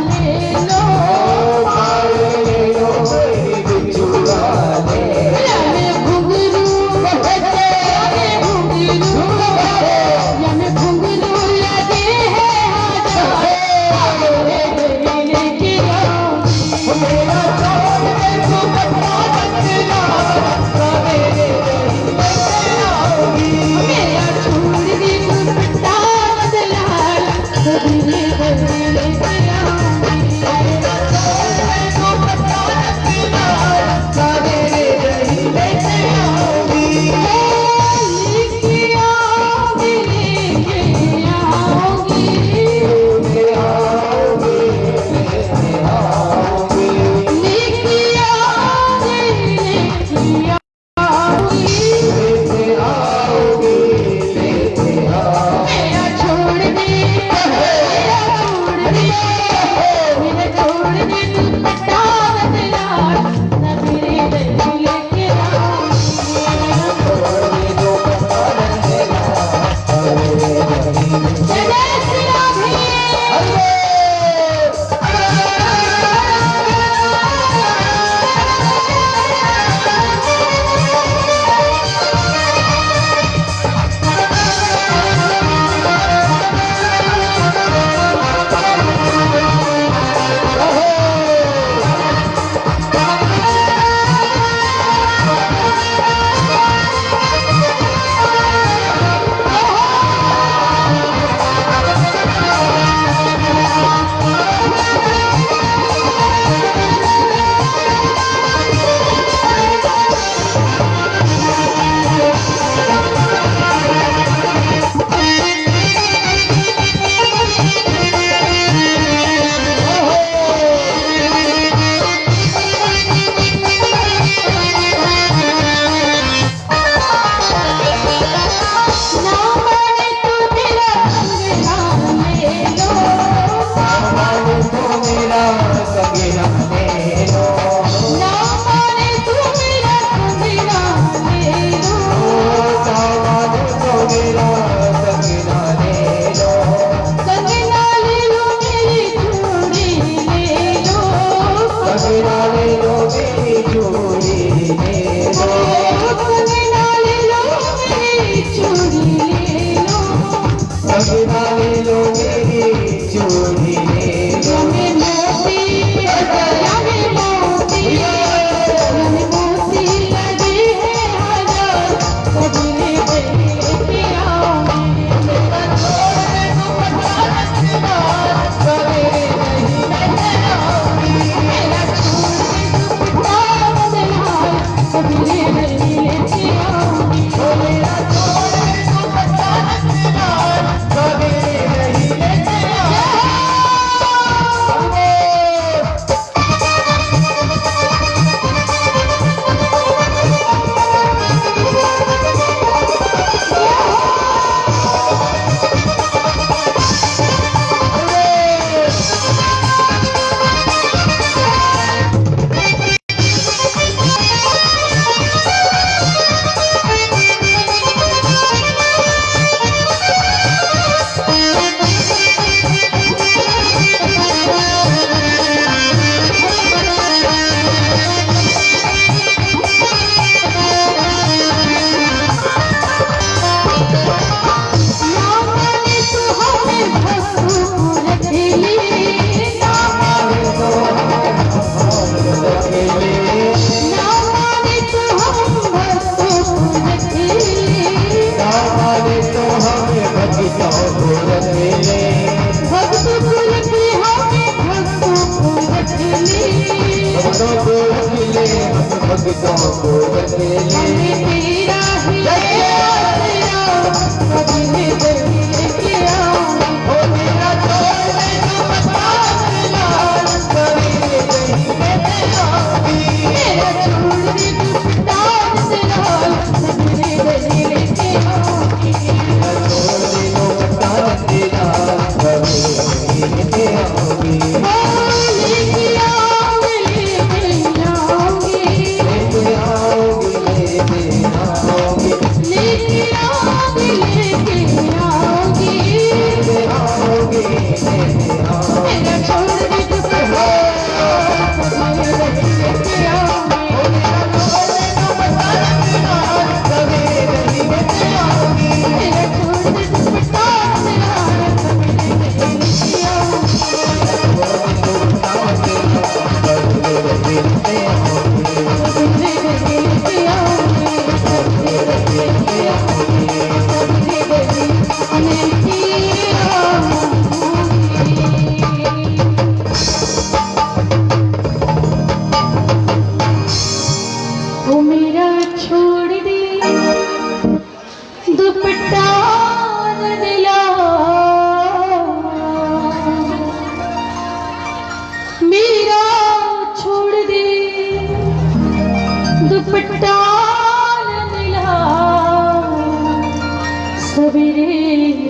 ले लो, यमे घुंघरू लगे है हजार, सवेरे गली लेके आऊंगी, मेरा छोड़ दे दुपट्टा नसीलार, सवेरे गली लेके आऊंगी। मेरा छोड़ दे दुपट्टा नज़लार, सवेरे गली लेके आऊंगी, सवेरे गली लेके आऊंगी। लेके आऊंगी, लेके आऊंगी, लेके आओगे, लेके आओगे, लेके आऊंगी, लेके आऊंगी, लेके आओगे, लेके आओगे। मेरा छोड़ दे, मेरा छोड़ दे, मेरा छोड़ दे दुपट्टा नज़लार, सवेरे गली लेके आऊंगी, जय जय श्री राम भक्तों को अकेले, हम भक्तों को अकेले। तेरा ही आसरा, कभी दिल के आऊंगी। ओ मेरा छोड़ दे तू बताने लाल, कभी नहीं कहते आऊंगी। मेरा छोड़ दे तू डाल से लाल, कभी दिल के आऊंगी। मेरा छोड़ दे तू बताने लाल, कभी नहीं कहते आऊंगी। लेके आऊंगी, लेके आऊंगी। लेके आऊंगी, लेके आऊंगी। लेके आऊंगी, लेके आऊंगी। लेके आऊंगी, लेके आऊंगी। मेरा छोड़ दे तू कभी लेके आऊंगी। कभी नहीं कहते आऊंगी। मेरा छोड़ दे तू डाल से लाल, कभी लेके आऊंगी। वो मेरा छोड़ दे दुपट्टा न दिला, मेरा छोड़ दे दुपट्टा न दिला। सवेरे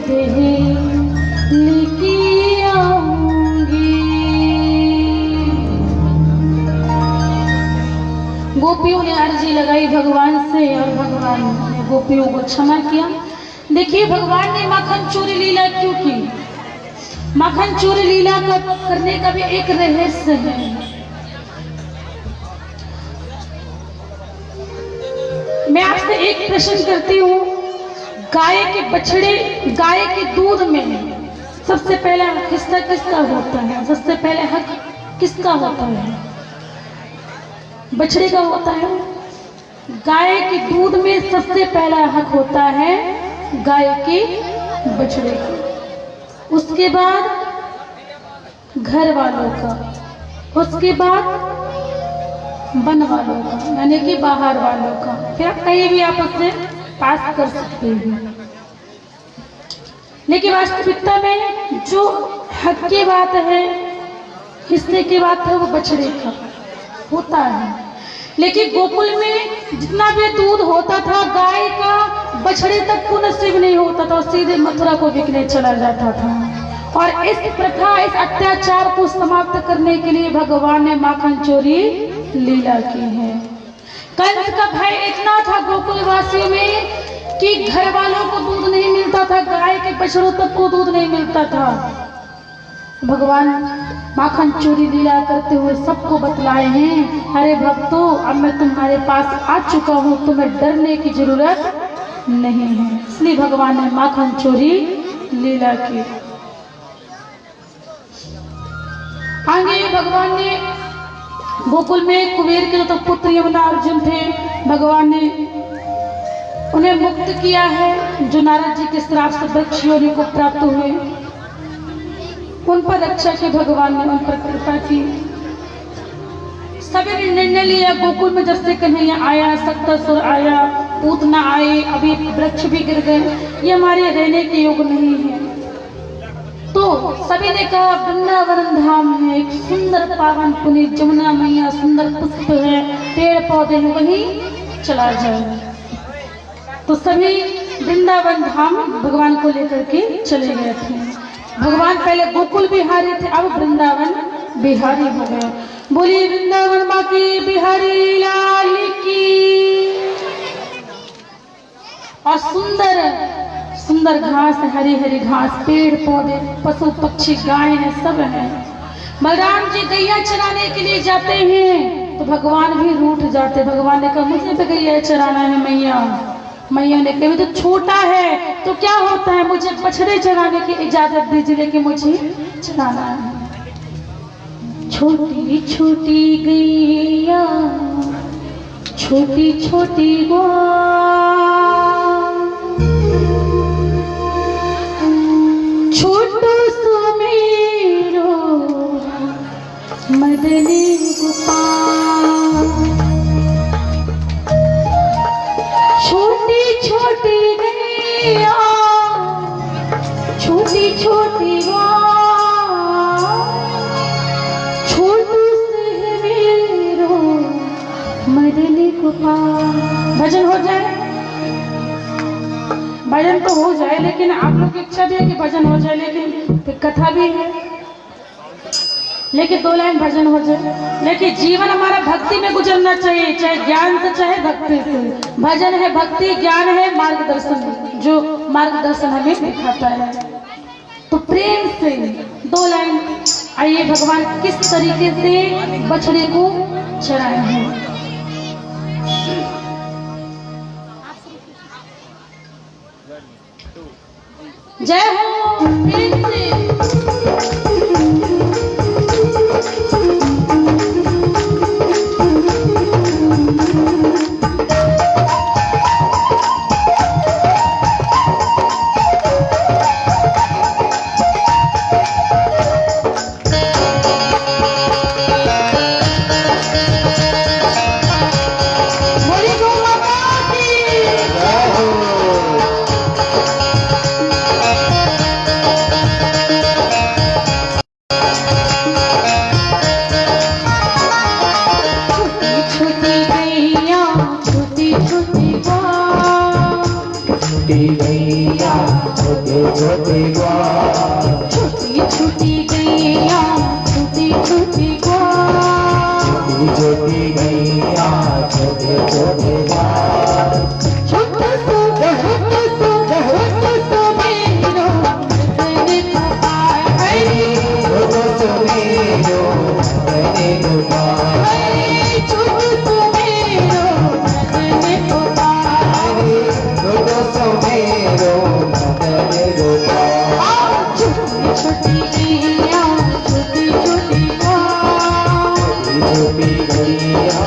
दे लेके आऊंगी। गोपियों ने अर्जी लगाई भगवान से और भगवान ने गोपियों को क्षमा किया। देखिए भगवान ने माखन चोरी लीला क्यों की? माखन चोरी लीला करने का भी एक रहस्य है। मैं आपसे एक प्रश्न करती हूँ, गाय के बछड़े, गाय के दूध में सबसे पहला हिस्सा किसका होता है? सबसे पहले हक किसका होता है? बछड़े का होता है। गाय के दूध में सबसे पहला हक होता है गाय के बछड़े का, उसके बाद घर वालों का, उसके बाद वन वालों का, यानी कि बाहर वालों का। फिर आप कहीं भी आप उससे पास कर सकते हैं। लेकिन वास्तविकता में जो हक की बात है, हिस्से की बात है, वो बछड़े का होता है। लेकिन गोकुल में जितना भी दूध होता था गाय का, बछड़े तक को नसीब नहीं होता था, सीधे मथुरा को बिकने चला जाता था। और इस प्रथा, इस अत्याचार को समाप्त करने के लिए भगवान ने माखन चोरी लीला की है। कंस का भय इतना था गोकुल वासियों में कि घर वालों को दूध नहीं मिलता था, गाय के बछड़ों तक को दूध नहीं मिलता था। भगवान माखन चोरी लीला करते हुए सबको बतलाए हैं, अरे भक्तों, अब मैं तुम्हारे पास आ चुका हूँ, तुम्हें डरने की जरूरत नहीं है। इसलिए भगवान ने माखन चोरी लीला की। आगे भगवान ने गोकुल में कुबेर के जो पुत्र यमुना अर्जुन थे, भगवान ने उन्हें मुक्त किया है, जो नारद जी के श्राप से वृक्ष योनि को प्राप्त हुए। उन पर रक्षा की भगवान ने उन पर कृपा की। सभी ने निर्णय लिया, गोकुल में जब से कन्हैया आया, सप्तसुर आया, पूतना आए, अभी वृक्ष भी गिर गए, ये हमारे रहने के योग नहीं है। तो सभी ने कहा वृंदावन धाम है, एक सुंदर पावन पुनीत जमुना मैया, सुंदर पुष्प है, पेड़ पौधे हैं, वहीं चला जाए। तो सभी वृंदावन धाम भगवान को लेकर के चले गए थे। भगवान पहले गोकुल बिहारी थे, अब वृंदावन बिहारी हो गए। बोली वृंदावन बाकी बिहारी लाल की। और सुंदर सुंदर घास, हरी हरी घास, पेड़ पौधे, पशु पक्षी, गाय है, सब है। बलराम जी गैया चराने के लिए जाते हैं तो भगवान भी रूठ जाते। भगवान ने कहा मुझे तो गैया चराना है मैया। मैया ने कहा तो छोटा है तो क्या होता है, मुझे बछड़े चराने की इजाजत दीजिए, लेकिन मुझे चराना है। छोटी छोटी गैया, छोटी छोटी छोटू सुमेरो मदनी गोपाल। मरने को पार। भजन हो जाए, भजन तो हो जाए, लेकिन आप लोग की इच्छा भी है कि भजन हो जाए, लेकिन फिर कथा भी है, लेकिन 2 लाइन भजन हो जाए। लेकिन जीवन हमारा भक्ति में गुजरना चाहिए, चाहे ज्ञान से चाहे भक्ति से। भजन है भक्ति, ज्ञान है मार्गदर्शन, जो मार्गदर्शन हमें दिखाता है। तो प्रेम से 2 लाइन आइए, भगवान किस तरीके से बछड़े को चराए हैं। जय हो प्रेम से। छोटी गैया छोटे छोटे ग्वाल, छोटी छोटी गैया छोटी छोटी ग्वाल, छोटी छोटी गैया छोटे छोटे ग्वाल, छोटे सो मेरो तेरे पुकार है, छोटो सो मेरो तेरे पुकार, छोटे सो मेरो तेरे पुकार, छोटो सो मेरो तेरे पुकार, छोटी छोटी गैया छोटी छोटी ग्वाल, छोटी गैया